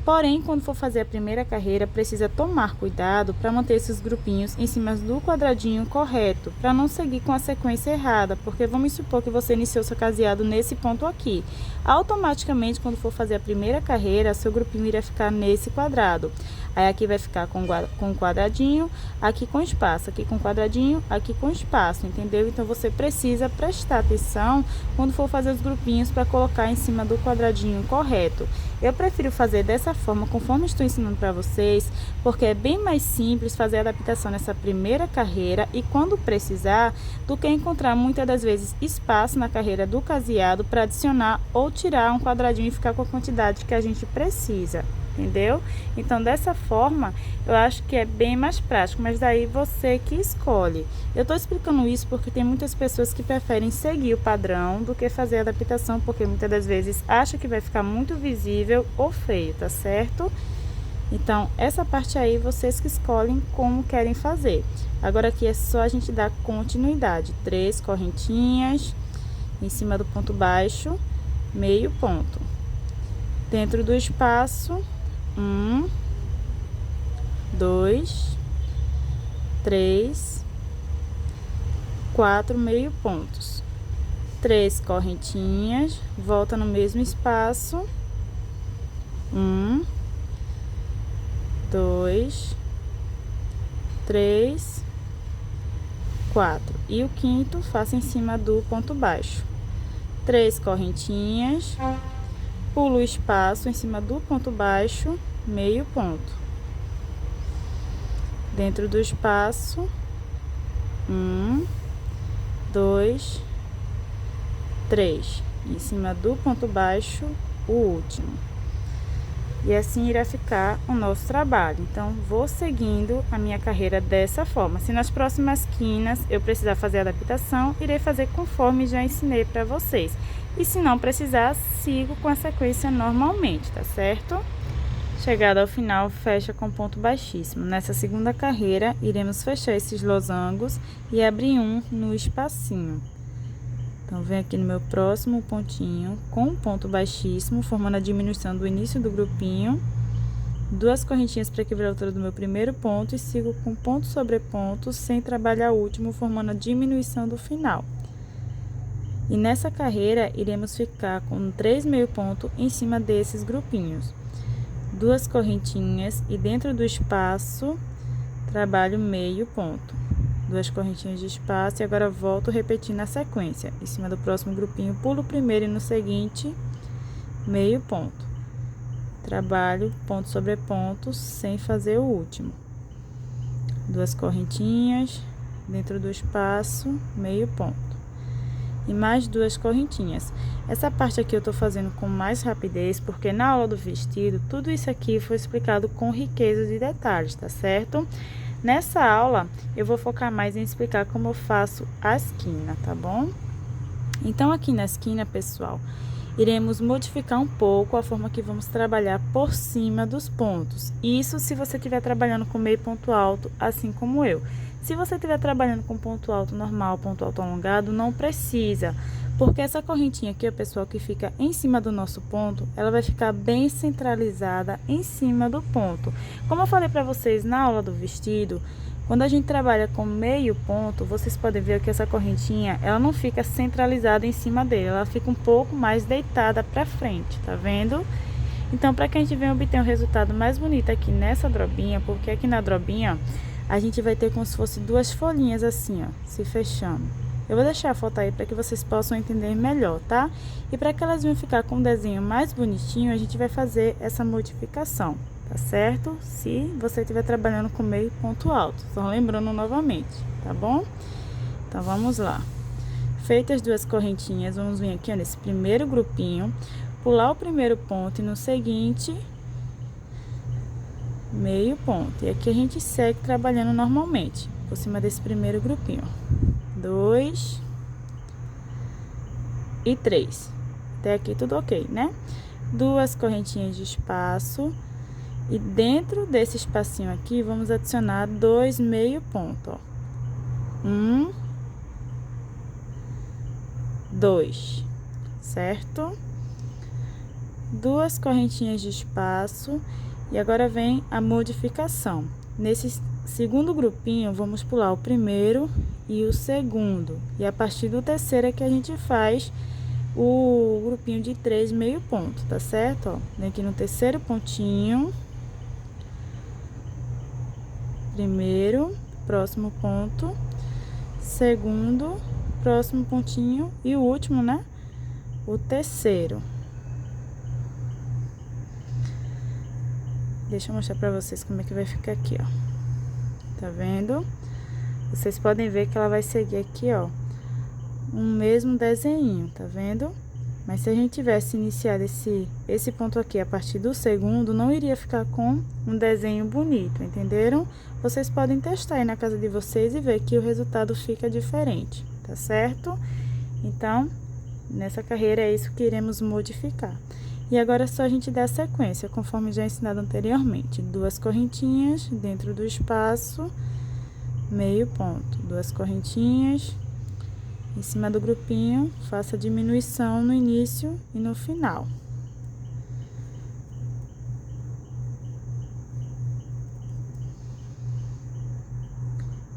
Porém, quando for fazer a primeira carreira, precisa tomar cuidado para manter esses grupinhos em cima do quadradinho correto, para não seguir com a sequência errada, porque vamos supor que você iniciou seu caseado nesse ponto aqui. Automaticamente, quando for fazer a primeira carreira, seu grupinho irá ficar nesse quadrado. Aí aqui vai ficar com quadradinho, aqui com espaço, aqui com quadradinho, aqui com espaço, entendeu? Então, você precisa prestar atenção quando for fazer os grupinhos para colocar em cima do quadradinho correto. Eu prefiro fazer dessa forma, conforme estou ensinando para vocês, porque é bem mais simples fazer a adaptação nessa primeira carreira e quando precisar, do que encontrar muitas das vezes espaço na carreira do caseado para adicionar ou tirar um quadradinho e ficar com a quantidade que a gente precisa. Entendeu? Então, dessa forma, eu acho que é bem mais prático, mas daí você que escolhe. Eu tô explicando isso porque tem muitas pessoas que preferem seguir o padrão do que fazer a adaptação, porque muitas das vezes acha que vai ficar muito visível ou feio, tá certo? Então, essa parte aí, vocês que escolhem como querem fazer. Agora, aqui é só a gente dar continuidade. 3 correntinhas em cima do ponto baixo, meio ponto. Dentro do espaço, 1, 2, 3, 4 meio pontos. 3 correntinhas, volta no mesmo espaço. 1, 2, 3, 4. E o quinto faço em cima do ponto baixo. 3 correntinhas. Pulo o espaço em cima do ponto baixo, meio ponto. Dentro do espaço, 1, 2, 3. Em cima do ponto baixo, o último. E assim irá ficar o nosso trabalho. Então, vou seguindo a minha carreira dessa forma. Se nas próximas quinas eu precisar fazer a adaptação, irei fazer conforme já ensinei para vocês. E se não precisar, sigo com a sequência normalmente, tá certo? Chegada ao final, fecha com ponto baixíssimo. Nessa segunda carreira, iremos fechar esses losangos e abrir um no espacinho. Então, venho aqui no meu próximo pontinho com um ponto baixíssimo, formando a diminuição do início do grupinho. 2 correntinhas para equilibrar a altura do meu primeiro ponto e sigo com ponto sobre ponto, sem trabalhar o último, formando a diminuição do final. E nessa carreira, iremos ficar com 3 meio ponto em cima desses grupinhos. 2 correntinhas e dentro do espaço, trabalho meio ponto. 2 correntinhas de espaço e agora volto repetindo a sequência. Em cima do próximo grupinho, pulo o primeiro e no seguinte, meio ponto. Trabalho ponto sobre ponto sem fazer o último. 2 correntinhas, dentro do espaço, meio ponto. E mais 2 correntinhas. Essa parte aqui eu tô fazendo com mais rapidez, porque na aula do vestido, tudo isso aqui foi explicado com riqueza de detalhes, tá certo? Nessa aula, eu vou focar mais em explicar como eu faço a esquina, tá bom? Então, aqui na esquina, pessoal, iremos modificar um pouco a forma que vamos trabalhar por cima dos pontos. Isso se você estiver trabalhando com meio ponto alto, assim como eu. Se você estiver trabalhando com ponto alto normal, ponto alto alongado, não precisa, porque essa correntinha aqui, pessoal, que fica em cima do nosso ponto, ela vai ficar bem centralizada em cima do ponto. Como eu falei para vocês na aula do vestido, quando a gente trabalha com meio ponto, vocês podem ver que essa correntinha, ela não fica centralizada em cima dele, ela fica um pouco mais deitada para frente, tá vendo? Então, para que a gente venha obter um resultado mais bonito aqui nessa drobinha, porque aqui na drobinha, a gente vai ter como se fosse 2 folhinhas assim, ó, se fechando. Eu vou deixar a foto aí para que vocês possam entender melhor, tá? E para que elas venham ficar com um desenho mais bonitinho, a gente vai fazer essa modificação, tá certo? Se você estiver trabalhando com meio ponto alto, só lembrando novamente, tá bom? Então, vamos lá. Feitas as 2 correntinhas, vamos vir aqui, ó, nesse primeiro grupinho, pular o primeiro ponto e no seguinte, meio ponto. E aqui a gente segue trabalhando normalmente, por cima desse primeiro grupinho. 2 e 3. Até aqui tudo ok, né? 2 correntinhas de espaço. E dentro desse espacinho aqui, vamos adicionar 2 meio ponto, ó. 1, 2, certo? 2 correntinhas de espaço. E agora vem a modificação. Nesse segundo grupinho, vamos pular o primeiro e o segundo. E a partir do terceiro é que a gente faz o grupinho de 3 meio ponto, tá certo? Ó, vem aqui no terceiro pontinho. Primeiro, próximo ponto. Segundo, próximo pontinho. E o último, né? O terceiro. Deixa eu mostrar pra vocês como é que vai ficar aqui, ó. Tá vendo? Vocês podem ver que ela vai seguir aqui, ó, um mesmo desenho, tá vendo? Mas se a gente tivesse iniciado esse ponto aqui a partir do segundo, não iria ficar com um desenho bonito, entenderam? Vocês podem testar aí na casa de vocês e ver que o resultado fica diferente, tá certo? Então, nessa carreira é isso que iremos modificar. E agora é só a gente dar a sequência, conforme já ensinado anteriormente. 2 correntinhas dentro do espaço, meio ponto. 2 correntinhas em cima do grupinho, faça a diminuição no início e no final.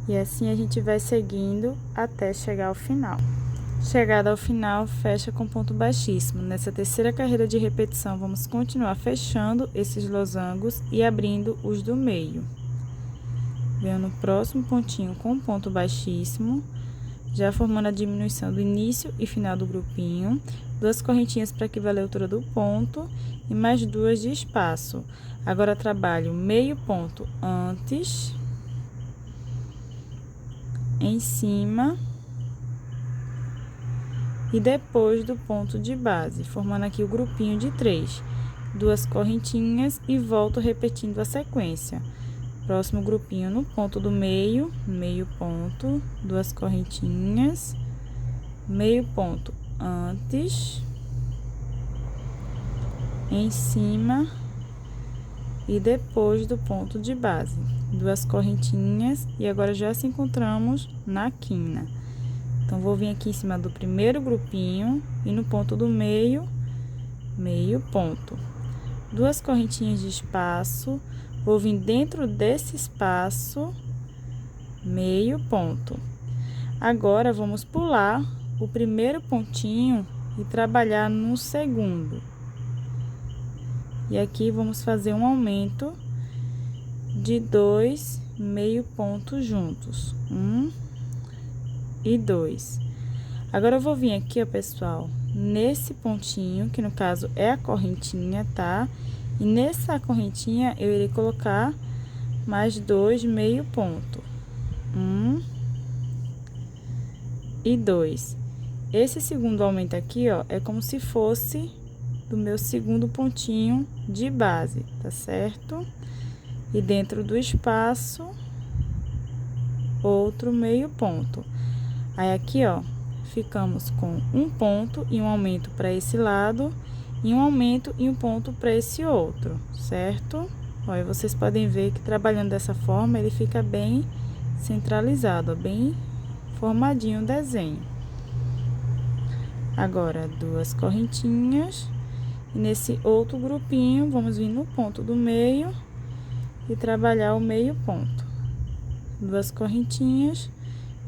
E assim a gente vai seguindo até chegar ao final. Chegada ao final, fecha com ponto baixíssimo. Nessa terceira carreira de repetição, vamos continuar fechando esses losangos e abrindo os do meio. Venho no próximo pontinho com ponto baixíssimo, já formando a diminuição do início e final do grupinho. 2 correntinhas para equivaler a altura do ponto e mais 2 de espaço. Agora, trabalho meio ponto antes, em cima e depois do ponto de base, formando aqui o grupinho de 3. 2 correntinhas e volto repetindo a sequência. Próximo grupinho no ponto do meio, meio ponto, 2 correntinhas, meio ponto antes, em cima e depois do ponto de base. 2 correntinhas e agora já se encontramos na quina. Então, vou vir aqui em cima do primeiro grupinho e no ponto do meio, meio ponto. 2 correntinhas de espaço, vou vir dentro desse espaço, meio ponto. Agora, vamos pular o primeiro pontinho e trabalhar no segundo. E aqui vamos fazer um aumento de 2 meio pontos juntos, 1 e 2. Agora eu vou vir aqui, ó, pessoal, nesse pontinho, que no caso é a correntinha, tá? E nessa correntinha eu irei colocar mais 2 meio ponto, 1 e 2. Esse segundo aumento aqui, ó, é como se fosse do meu segundo pontinho de base, tá certo? E dentro do espaço, outro meio ponto. Aí aqui, ó, ficamos com um ponto e um aumento para esse lado, e um aumento e um ponto para esse outro, certo? Olha, vocês podem ver que trabalhando dessa forma, ele fica bem centralizado, ó, bem formadinho o desenho. Agora, duas correntinhas. E nesse outro grupinho, vamos vir no ponto do meio e trabalhar o meio ponto. Duas correntinhas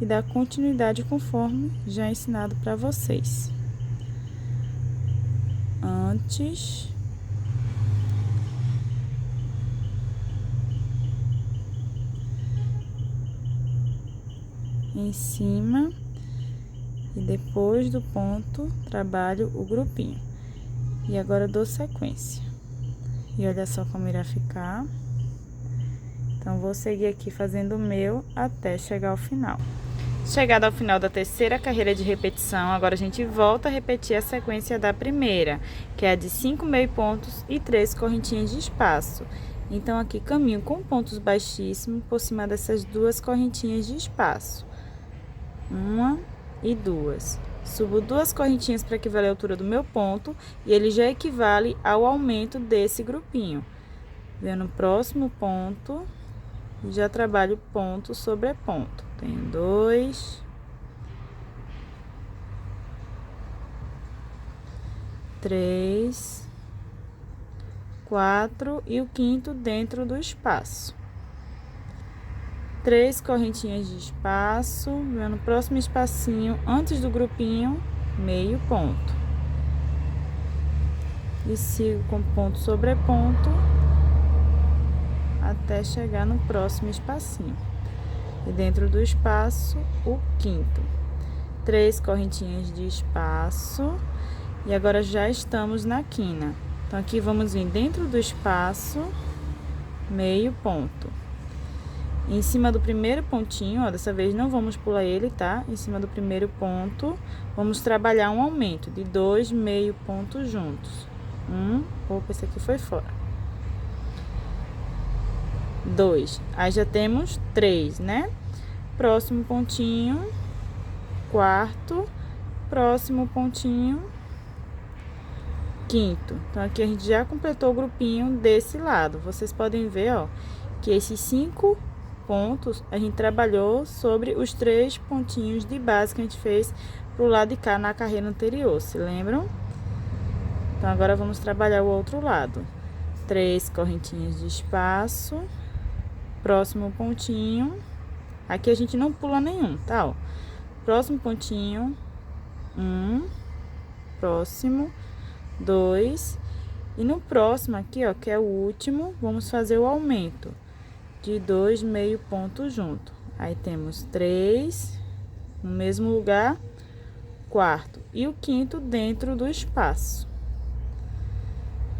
e dar continuidade conforme já ensinado para vocês. Antes. Em cima. E depois do ponto, trabalho o grupinho. E agora dou sequência. E olha só como irá ficar. Então, vou seguir aqui fazendo o meu até chegar ao final. Chegado ao final da terceira carreira de repetição, agora a gente volta a repetir a sequência da primeira, que é a de 5 meio pontos e 3 correntinhas de espaço. Então, aqui caminho com pontos baixíssimos por cima dessas duas correntinhas de espaço. Uma e duas. Subo duas correntinhas para equivaler a altura do meu ponto, e ele já equivale ao aumento desse grupinho. Venho no próximo ponto, e já trabalho ponto sobre ponto. Tenho 2, 3, 4 e o quinto dentro do espaço. 3 correntinhas de espaço, venho no próximo espacinho, antes do grupinho, meio ponto. E sigo com ponto sobre ponto, até chegar no próximo espacinho. E dentro do espaço, o quinto. 3 correntinhas de espaço, e agora já estamos na quina. Então, aqui vamos vir dentro do espaço, meio ponto. Em cima do primeiro pontinho, ó, dessa vez não vamos pular ele, tá? Em cima do primeiro ponto, vamos trabalhar um aumento de 2 meio pontos juntos. Opa, esse aqui foi fora. 2. Aí já temos 3, né? Próximo pontinho, quarto, próximo pontinho, quinto. Então, aqui a gente já completou o grupinho desse lado. Vocês podem ver, ó, que esses 5 pontos a gente trabalhou sobre os 3 pontinhos de base que a gente fez pro lado de cá na carreira anterior, se lembram? Então, agora vamos trabalhar o outro lado. 3 correntinhas de espaço, próximo pontinho, aqui a gente não pula nenhum, tá? Ó, próximo pontinho, 1, próximo, 2, e no próximo aqui, ó, que é o último, vamos fazer o aumento de 2 meio pontos junto. Aí temos 3 no mesmo lugar, quarto e o quinto dentro do espaço.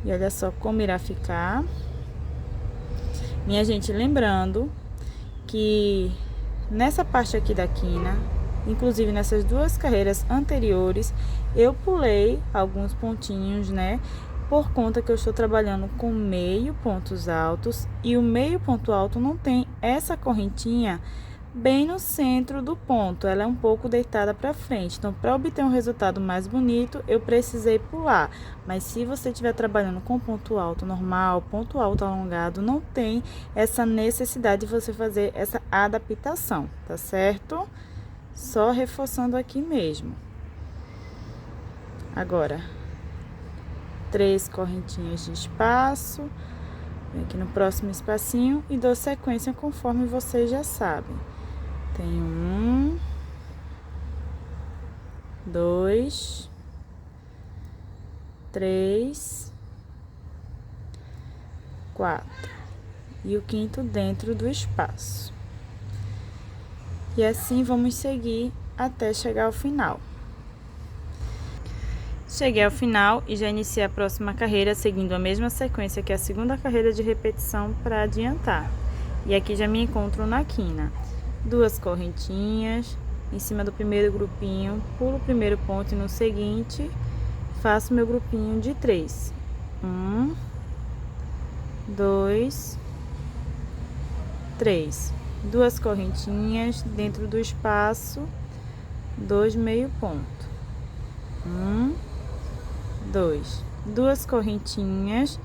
E olha só como irá ficar. Minha gente, lembrando que nessa parte aqui da quina, inclusive nessas duas carreiras anteriores, eu pulei alguns pontinhos, né? Por conta que eu estou trabalhando com meio pontos altos, e o meio ponto alto não tem essa correntinha bem no centro do ponto, ela é um pouco deitada para frente. Então, para obter um resultado mais bonito, eu precisei pular. Mas se você estiver trabalhando com ponto alto normal, ponto alto alongado, não tem essa necessidade de você fazer essa adaptação, tá certo? Só reforçando aqui mesmo. Agora, 3 correntinhas de espaço, vem aqui no próximo espacinho e dou sequência conforme vocês já sabem. Tenho 1, 2, 3, 4. E o quinto dentro do espaço. E assim vamos seguir até chegar ao final. Cheguei ao final e já iniciei a próxima carreira seguindo a mesma sequência que a segunda carreira de repetição para adiantar. E aqui já me encontro na quina. 2 correntinhas em cima do primeiro grupinho, pulo o primeiro ponto e no seguinte faço meu grupinho de 3. 1, 2, 3. 2 correntinhas dentro do espaço, 2 meio ponto. 1, 2. 2 correntinhas.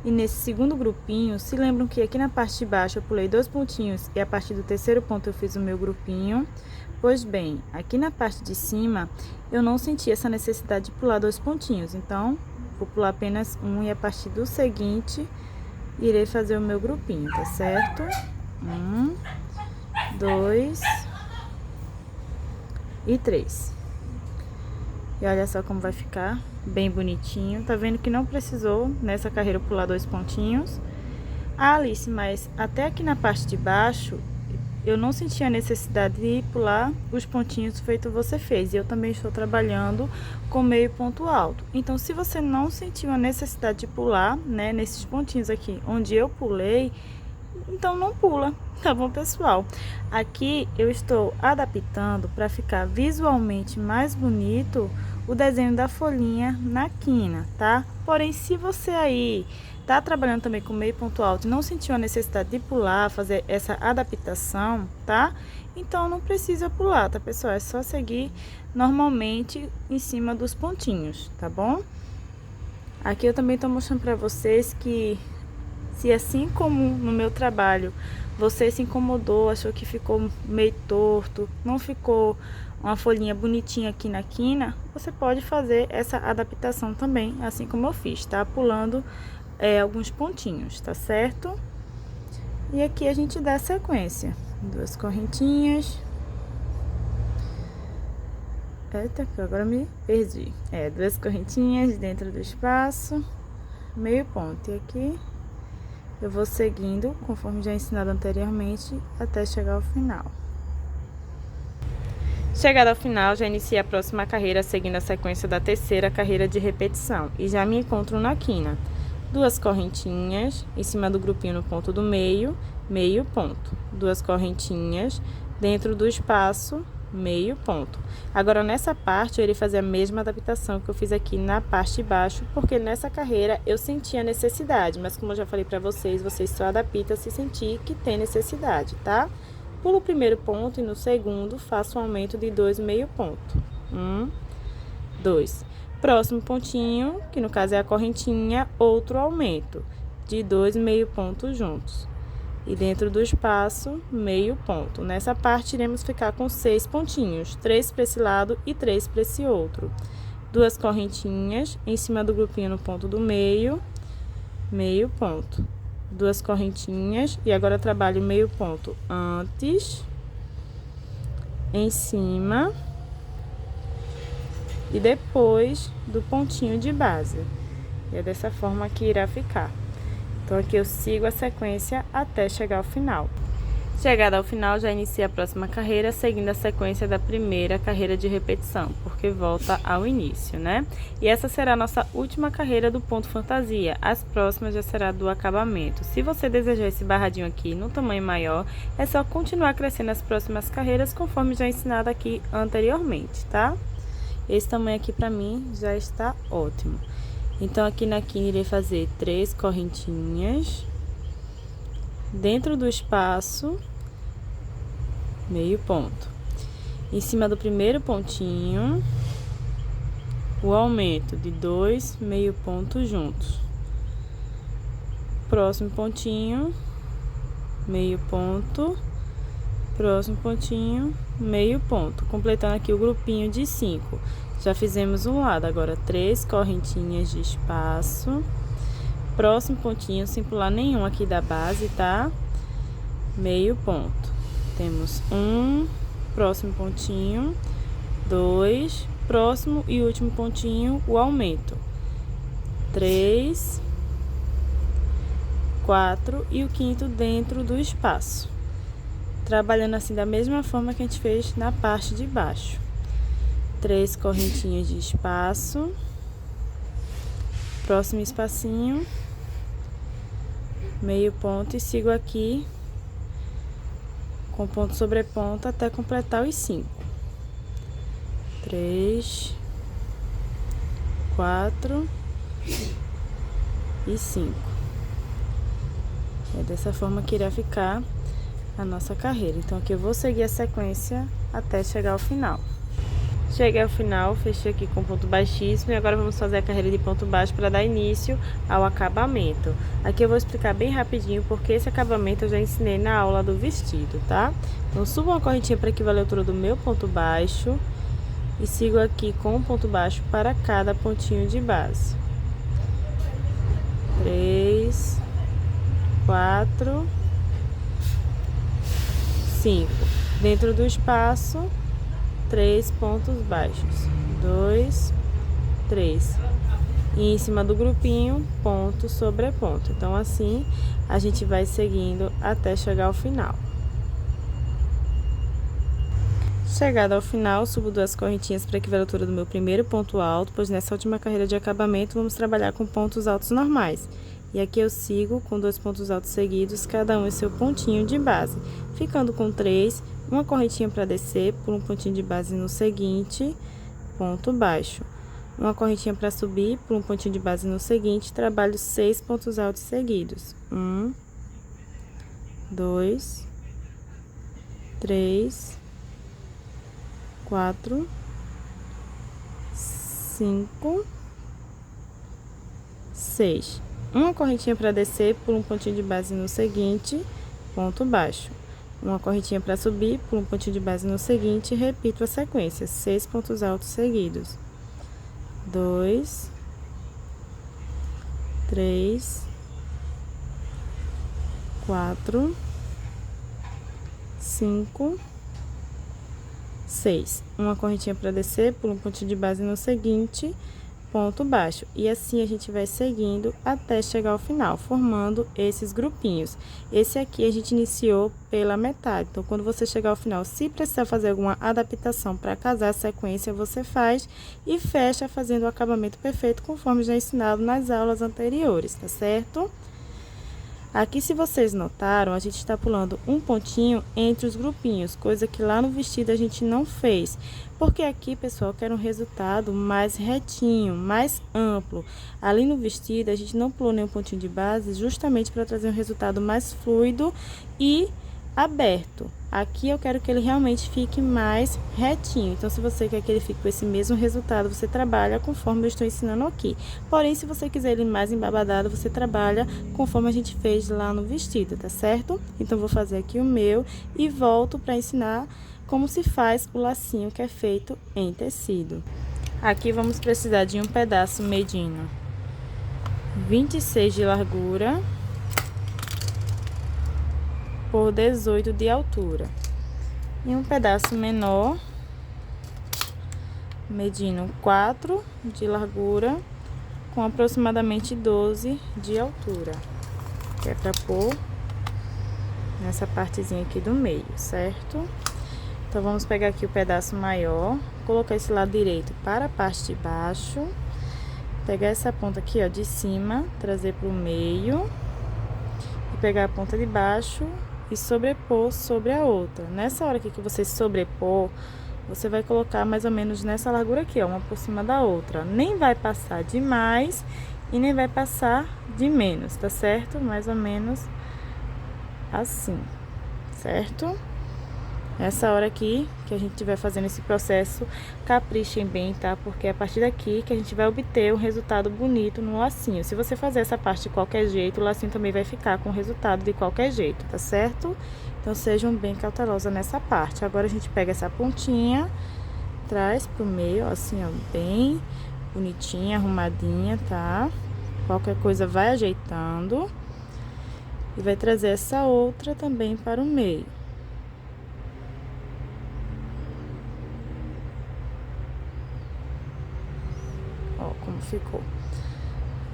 E nesse segundo grupinho, se lembram que aqui na parte de baixo eu pulei 2 pontinhos e a partir do terceiro ponto eu fiz o meu grupinho? Pois bem, aqui na parte de cima eu não senti essa necessidade de pular 2 pontinhos, então vou pular apenas um e a partir do seguinte irei fazer o meu grupinho, tá certo? 1, 2 e 3. E olha só como vai ficar, bem bonitinho. Tá vendo que não precisou nessa carreira pular 2 pontinhos. Alice, mas até aqui na parte de baixo, eu não senti a necessidade de pular os pontinhos feito você fez. E eu também estou trabalhando com meio ponto alto. Então, se você não sentiu a necessidade de pular, né, nesses pontinhos aqui onde eu pulei, então não pula, tá bom, pessoal? Aqui eu estou adaptando para ficar visualmente mais bonito o desenho da folhinha na quina, tá? Porém, se você aí tá trabalhando também com meio ponto alto e não sentiu a necessidade de pular, fazer essa adaptação, tá? Então não precisa pular, tá, pessoal? É só seguir normalmente em cima dos pontinhos, tá bom? Aqui eu também tô mostrando para vocês que se assim como no meu trabalho você se incomodou, achou que ficou meio torto, não ficou uma folhinha bonitinha aqui na quina, você pode fazer essa adaptação também, assim como eu fiz, tá? Pulando alguns pontinhos, tá certo? E aqui a gente dá sequência. 2 correntinhas. Eita, que agora me perdi. 2 correntinhas dentro do espaço, meio ponto. E aqui eu vou seguindo, conforme já ensinado anteriormente, até chegar ao final. Chegada ao final, já iniciei a próxima carreira, seguindo a sequência da terceira carreira de repetição. E já me encontro na quina. 2 correntinhas em cima do grupinho no ponto do meio, meio ponto. 2 correntinhas dentro do espaço, meio ponto. Agora, nessa parte, eu irei fazer a mesma adaptação que eu fiz aqui na parte de baixo, porque nessa carreira eu senti a necessidade, mas como eu já falei pra vocês, vocês só adaptam se sentir que tem necessidade, tá? Pulo o primeiro ponto e no segundo faço um aumento de 2 meio ponto. 1, 2. Próximo pontinho, que no caso é a correntinha, outro aumento de 2 meio pontos juntos. E dentro do espaço, meio ponto. Nessa parte, iremos ficar com 6 pontinhos, 3 para esse lado e 3 para esse outro. 2 correntinhas em cima do grupinho no ponto do meio, meio ponto. 2 correntinhas e agora eu trabalho meio ponto antes, em cima e depois do pontinho de base. E é dessa forma que irá ficar. Então, aqui eu sigo a sequência até chegar ao final. Chegada ao final, já iniciei a próxima carreira, seguindo a sequência da primeira carreira de repetição, porque volta ao início, né? E essa será a nossa última carreira do ponto fantasia. As próximas já será do acabamento. Se você desejar esse barradinho aqui no tamanho maior, é só continuar crescendo as próximas carreiras, conforme já ensinado aqui anteriormente, tá? Esse tamanho aqui pra mim já está ótimo. Então, aqui na quina irei fazer 3 correntinhas dentro do espaço, meio ponto. Em cima do primeiro pontinho, o aumento de 2 meio pontos juntos. Próximo pontinho, meio ponto. Próximo pontinho, meio ponto. Completando aqui o grupinho de 5. Já fizemos um lado, agora 3 correntinhas de espaço. Próximo pontinho, sem pular nenhum aqui da base, tá? Meio ponto. Temos um, próximo pontinho, 2, próximo e último pontinho, o aumento, 3, 4 e o quinto dentro do espaço, trabalhando assim da mesma forma que a gente fez na parte de baixo. 3 correntinhas de espaço, próximo espacinho, meio ponto e sigo aqui com ponto sobre ponta até completar os 5. 3, 4 e 5. É dessa forma que irá ficar a nossa carreira. Então aqui eu vou seguir a sequência até chegar ao final. Cheguei ao final, fechei aqui com ponto baixíssimo e agora vamos fazer a carreira de ponto baixo para dar início ao acabamento. Aqui eu vou explicar bem rapidinho porque esse acabamento eu já ensinei na aula do vestido, tá? Então subo uma correntinha para equivaler a altura do meu ponto baixo e sigo aqui com um ponto baixo para cada pontinho de base. 3, 4, 5. Dentro do espaço, 3 pontos baixos, 2, 3, e em cima do grupinho, ponto sobre ponto. Então assim a gente vai seguindo até chegar ao final. Chegada ao final, subo 2 correntinhas para equivaler a altura do meu primeiro ponto alto, pois nessa última carreira de acabamento vamos trabalhar com pontos altos normais. E aqui eu sigo com 2 pontos altos seguidos, cada um em seu pontinho de base, ficando com 3, uma correntinha para descer por um pontinho de base no seguinte, ponto baixo. Uma correntinha para subir por um pontinho de base no seguinte, trabalho 6 pontos altos seguidos. 1, 2, 3, 4, 5, 6. Uma correntinha para descer por um pontinho de base no seguinte, ponto baixo. Uma correntinha para subir por um pontinho de base no seguinte, repito a sequência, 6 pontos altos seguidos. 2, 3, 4, 5, 6. Uma correntinha para descer por um pontinho de base no seguinte, ponto baixo. E assim a gente vai seguindo até chegar ao final, formando esses grupinhos. Esse aqui a gente iniciou pela metade. Então, quando você chegar ao final, se precisar fazer alguma adaptação para casar a sequência, você faz e fecha fazendo o acabamento perfeito, conforme já ensinado nas aulas anteriores, tá certo? Aqui, se vocês notaram, a gente está pulando um pontinho entre os grupinhos, coisa que lá no vestido a gente não fez. Porque aqui, pessoal, eu quero um resultado mais retinho, mais amplo. Ali no vestido, a gente não pulou nenhum pontinho de base, justamente para trazer um resultado mais fluido e aberto. Aqui eu quero que ele realmente fique mais retinho. Então, se você quer que ele fique com esse mesmo resultado, você trabalha conforme eu estou ensinando aqui. Porém, se você quiser ele mais embabadado, você trabalha conforme a gente fez lá no vestido, tá certo? Então, vou fazer aqui o meu e volto para ensinar como se faz o lacinho que é feito em tecido. Aqui vamos precisar de um pedaço medinho 26 de largura por 18 de altura. E um pedaço menor, medindo 4 de largura, com aproximadamente 12 de altura. Que é para pôr nessa partezinha aqui do meio, certo? Então, vamos pegar aqui o pedaço maior, colocar esse lado direito para a parte de baixo, pegar essa ponta aqui, ó, de cima, trazer para o meio, e pegar a ponta de baixo e sobrepor sobre a outra. Nessa hora aqui que você sobrepor, você vai colocar mais ou menos nessa largura aqui, ó, uma por cima da outra. Nem vai passar de mais e nem vai passar de menos, tá certo? Mais ou menos assim, certo? Essa hora aqui que a gente estiver fazendo esse processo, caprichem bem, tá? Porque é a partir daqui que a gente vai obter um resultado bonito no lacinho. Se você fazer essa parte de qualquer jeito, o lacinho também vai ficar com o resultado de qualquer jeito, tá certo? Então, sejam bem cautelosas nessa parte. Agora, a gente pega essa pontinha, traz pro meio, ó, assim, ó, bem bonitinha, arrumadinha, tá? Qualquer coisa vai ajeitando. E vai trazer essa outra também para o meio. Ó, como ficou.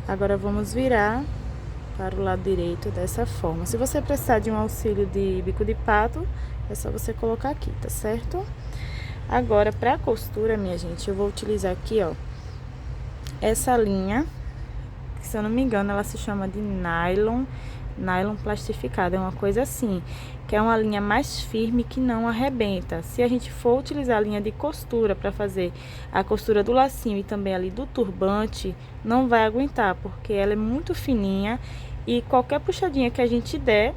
Agora, vamos virar para o lado direito dessa forma. Se você precisar de um auxílio de bico de pato, é só você colocar aqui, tá certo? Agora, pra costura, minha gente, eu vou utilizar aqui, ó, essa linha, que, se eu não me engano, ela se chama de nylon plastificado, é uma coisa assim, que é uma linha mais firme que não arrebenta. Se a gente for utilizar a linha de costura para fazer a costura do lacinho e também ali do turbante, não vai aguentar, porque ela é muito fininha e qualquer puxadinha que a gente der,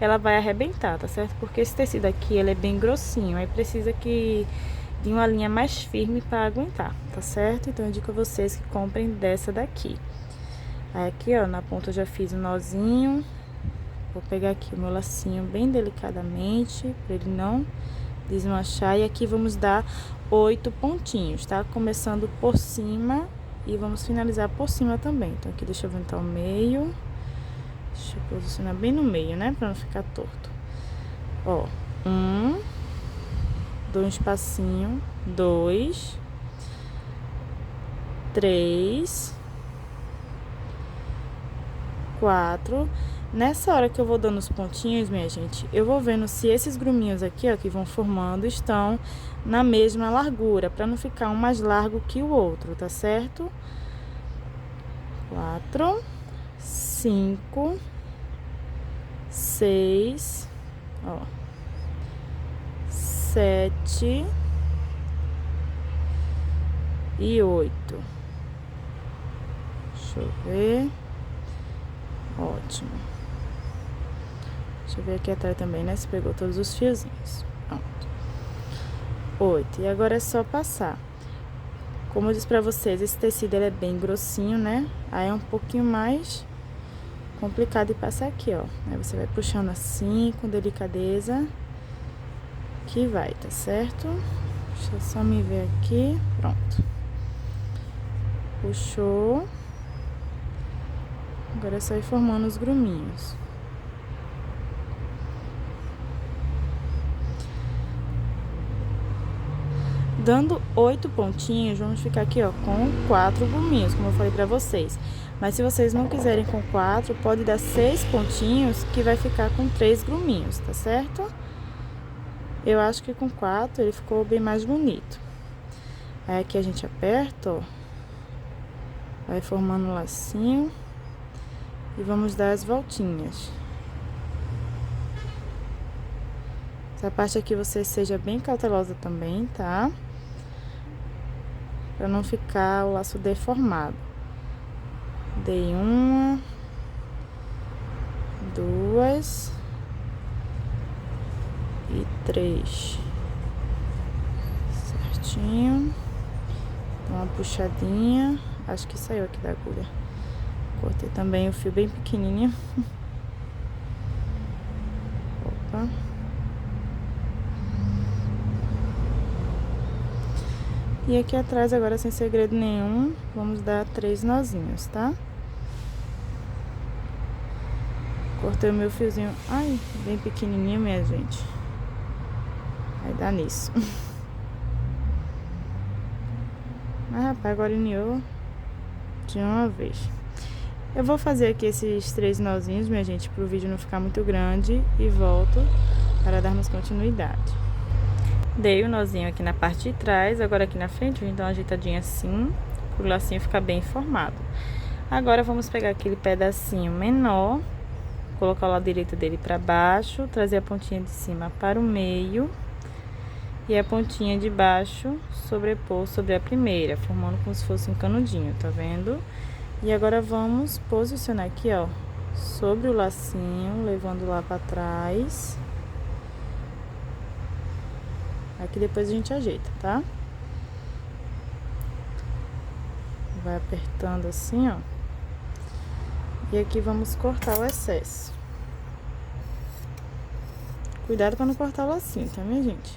ela vai arrebentar, tá certo? Porque esse tecido aqui, ele é bem grossinho, aí precisa de uma linha mais firme para aguentar, tá certo? Então, eu indico a vocês que comprem dessa daqui. Aí, aqui, ó, na ponta eu já fiz um nozinho. Vou pegar aqui o meu lacinho bem delicadamente, para ele não desmanchar. E aqui vamos dar 8 pontinhos, tá? Começando por cima e vamos finalizar por cima também. Então, aqui deixa eu aumentar o meio. Deixa eu posicionar bem no meio, né? Pra não ficar torto. Ó, dou um espacinho, 2, 3, 4. Nessa hora que eu vou dando os pontinhos, minha gente, eu vou vendo se esses gruminhos aqui, ó, que vão formando, estão na mesma largura, pra não ficar um mais largo que o outro, tá certo? 4, 5, 6, ó, 7 e 8. Deixa eu ver. Ótimo. Deixa eu ver aqui atrás também, né? Se pegou todos os fiozinhos. Pronto. 8. E agora é só passar. Como eu disse pra vocês, esse tecido ele é bem grossinho, né? Aí é um pouquinho mais complicado de passar aqui, ó. Aí você vai puxando assim, com delicadeza, que vai, tá certo? Deixa eu só me ver aqui. Pronto. Puxou. Agora é só ir formando os gruminhos. Dando 8 pontinhos, vamos ficar aqui, ó, com 4 gruminhos, como eu falei pra vocês. Mas se vocês não quiserem com 4, pode dar 6 pontinhos, que vai ficar com 3 gruminhos, tá certo? Eu acho que com 4 ele ficou bem mais bonito. Aí aqui a gente aperta, ó. Vai formando um lacinho. E vamos dar as voltinhas. Essa parte aqui você seja bem cautelosa também, tá? Pra não ficar o laço deformado. Dei 1, 2 e 3. Certinho. Uma puxadinha. Acho que saiu aqui da agulha. Cortei também o fio bem pequenininho. Opa. E aqui atrás, agora sem segredo nenhum, vamos dar 3 nozinhos, tá? Cortei o meu fiozinho, ai, bem pequenininho, minha gente. Vai dar nisso. Mas, rapaz, agora alinhou de uma vez. Eu vou fazer aqui esses 3 nozinhos, minha gente, para o vídeo não ficar muito grande, e volto para darmos continuidade. Dei o nozinho aqui na parte de trás, agora aqui na frente, vou dar uma ajeitadinha assim, para o lacinho ficar bem formado. Agora, vamos pegar aquele pedacinho menor, colocar o lado direito dele para baixo, trazer a pontinha de cima para o meio, e a pontinha de baixo sobrepor sobre a primeira, formando como se fosse um canudinho, tá vendo? E agora vamos posicionar aqui, ó, sobre o lacinho, levando lá pra trás. Aqui depois a gente ajeita, tá? Vai apertando assim, ó. E aqui vamos cortar o excesso. Cuidado pra não cortar o lacinho, tá, minha gente?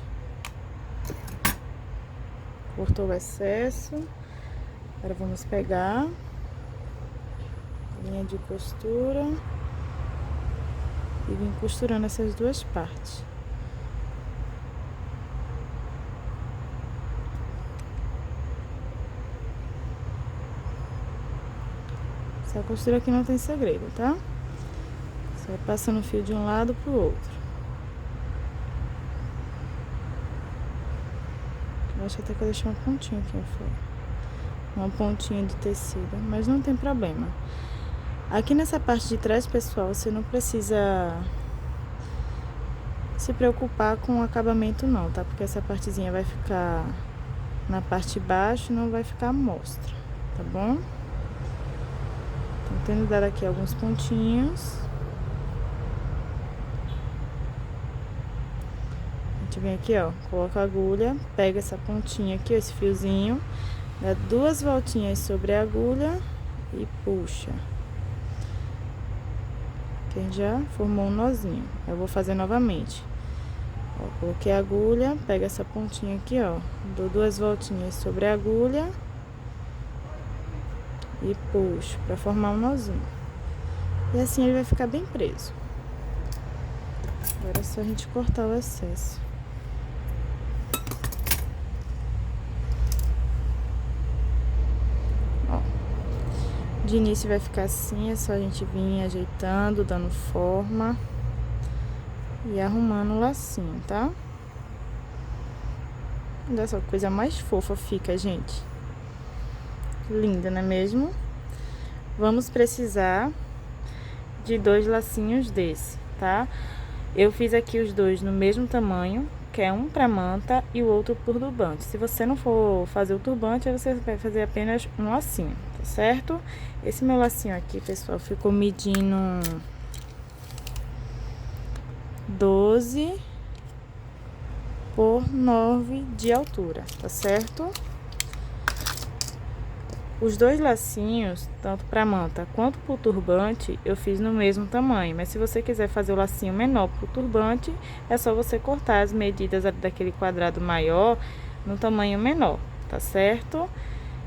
Cortou o excesso. Agora vamos pegar linha de costura e vim costurando essas duas partes. Essa costura aqui não tem segredo, tá? Você vai passando o fio de um lado pro outro. Eu acho até que eu deixei uma pontinha aqui fora. Uma pontinha de tecido, mas não tem problema. Aqui nessa parte de trás, pessoal, você não precisa se preocupar com o acabamento não, tá? Porque essa partezinha vai ficar na parte de baixo e não vai ficar à mostra, tá bom? Tô tentando dar aqui alguns pontinhos. A gente vem aqui, ó, coloca a agulha, pega essa pontinha aqui, ó, esse fiozinho, dá 2 voltinhas sobre a agulha e puxa. Aqui a gente já formou um nozinho. Eu vou fazer novamente. Ó, coloquei a agulha, pega essa pontinha aqui, ó, dou 2 voltinhas sobre a agulha e puxo pra formar um nozinho. E assim ele vai ficar bem preso. Agora é só a gente cortar o excesso. Ó, de início vai ficar assim, é só a gente vir ajeitando, dando forma e arrumando o lacinho, tá? Olha só que coisa mais fofa fica, gente. Linda, não é mesmo? Vamos precisar de 2 lacinhos desse, tá? Eu fiz aqui os 2 no mesmo tamanho, que é um pra manta e o outro por turbante. Se você não for fazer o turbante, aí você vai fazer apenas um lacinho, tá certo? Esse meu lacinho aqui, pessoal, ficou medindo 12 por 9 de altura, tá certo? Os 2 lacinhos, tanto para manta quanto para o turbante, eu fiz no mesmo tamanho. Mas se você quiser fazer o lacinho menor para o turbante, é só você cortar as medidas daquele quadrado maior no tamanho menor, tá certo?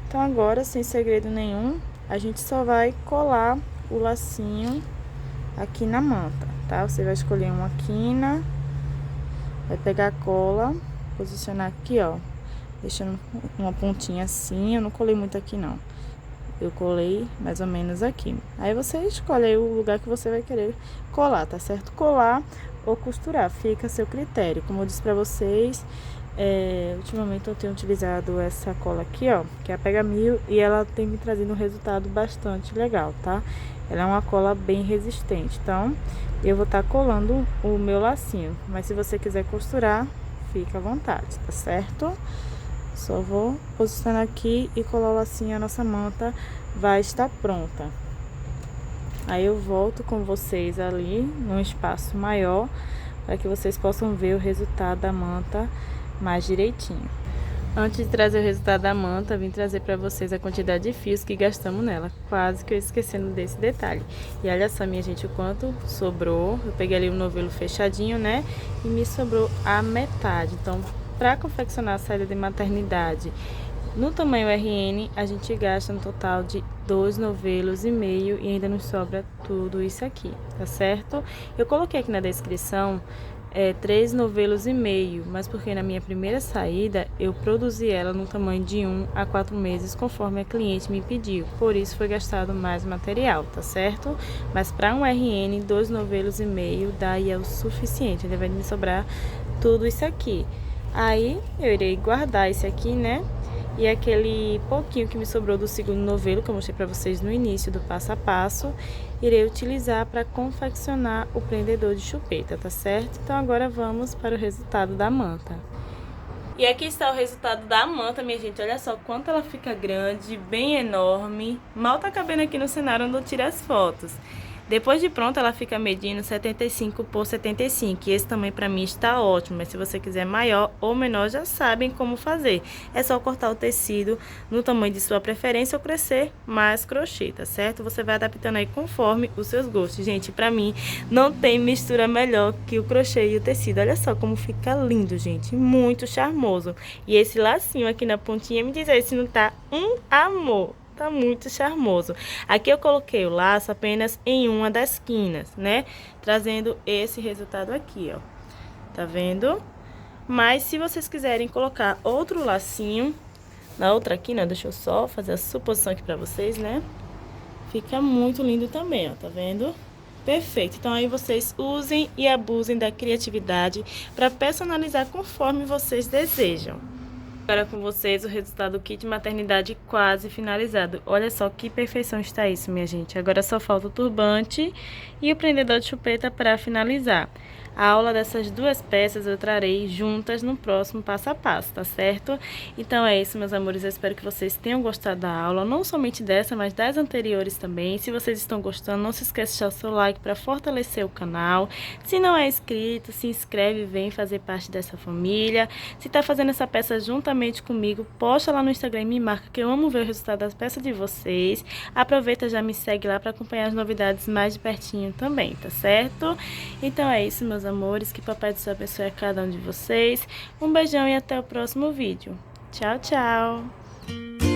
Então agora, sem segredo nenhum, a gente só vai colar o lacinho aqui na manta, tá? Você vai escolher uma quina, vai pegar a cola, posicionar aqui, ó, deixando uma pontinha assim. Eu não colei muito aqui não, eu colei mais ou menos aqui. Aí você escolhe aí o lugar que você vai querer colar, tá certo? Colar ou costurar, fica a seu critério. Como eu disse pra vocês, ultimamente eu tenho utilizado essa cola aqui, ó, que é a Pega 1000, e ela tem me trazido um resultado bastante legal, tá? Ela é uma cola bem resistente, então eu vou estar colando o meu lacinho. Mas se você quiser costurar, fica à vontade, tá certo? Só vou posicionar aqui e colar o lacinho, a nossa manta vai estar pronta. Aí eu volto com vocês ali num espaço maior, para que vocês possam ver o resultado da manta mais direitinho. Antes de trazer o resultado da manta, vim trazer para vocês a quantidade de fios que gastamos nela. Quase que eu esquecendo desse detalhe. E olha só, minha gente, o quanto sobrou. Eu peguei ali um novelo fechadinho, né? E me sobrou a metade. Então, para confeccionar a saída de maternidade no tamanho RN, a gente gasta no total de 2 novelos e meio e ainda nos sobra tudo isso aqui, tá certo? Eu coloquei aqui na descrição 3 novelos e meio, mas porque na minha primeira saída eu produzi ela no tamanho de 1 a 4 meses, conforme a cliente me pediu. Por isso foi gastado mais material, tá certo? Mas para um RN, 2 novelos e meio daí é o suficiente, ainda vai me sobrar tudo isso aqui. Aí eu irei guardar esse aqui, né? E aquele pouquinho que me sobrou do segundo novelo, que eu mostrei pra vocês no início do passo a passo, irei utilizar para confeccionar o prendedor de chupeta, tá certo? Então agora vamos para o resultado da manta. E aqui está o resultado da manta, minha gente. Olha só quanto ela fica grande, bem enorme. Mal tá cabendo aqui no cenário onde eu tiro as fotos. Depois de pronta, ela fica medindo 75 por 75, e esse tamanho pra mim está ótimo, mas se você quiser maior ou menor, já sabem como fazer. É só cortar o tecido no tamanho de sua preferência ou crescer mais crochê, tá certo? Você vai adaptando aí conforme os seus gostos. Gente, pra mim, não tem mistura melhor que o crochê e o tecido. Olha só como fica lindo, gente, muito charmoso. E esse lacinho aqui na pontinha, me diz aí se não tá um amor. Tá muito charmoso. Aqui eu coloquei o laço apenas em uma das quinas, né? Trazendo esse resultado aqui, ó. Tá vendo? Mas se vocês quiserem colocar outro lacinho na outra quina, deixa eu só fazer a suposição aqui pra vocês, né? Fica muito lindo também, ó, tá vendo? Perfeito. Então aí vocês usem e abusem da criatividade para personalizar conforme vocês desejam. Agora com vocês o resultado do kit maternidade quase finalizado. Olha só que perfeição está isso, minha gente. Agora só falta o turbante e o prendedor de chupeta para finalizar. A aula dessas duas peças eu trarei juntas no próximo passo a passo, tá certo? Então é isso, meus amores. Eu espero que vocês tenham gostado da aula, não somente dessa, mas das anteriores também. Se vocês estão gostando, não se esqueça de deixar o seu like para fortalecer o canal. Se não é inscrito, se inscreve e vem fazer parte dessa família. Se tá fazendo essa peça juntamente comigo, posta lá no Instagram e me marca, que eu amo ver o resultado das peças de vocês. Aproveita, já me segue lá para acompanhar as novidades mais de pertinho também, tá certo? Então é isso, meus amores, que Papai do Céu abençoe a cada um de vocês. Um beijão e até o próximo vídeo. Tchau, tchau!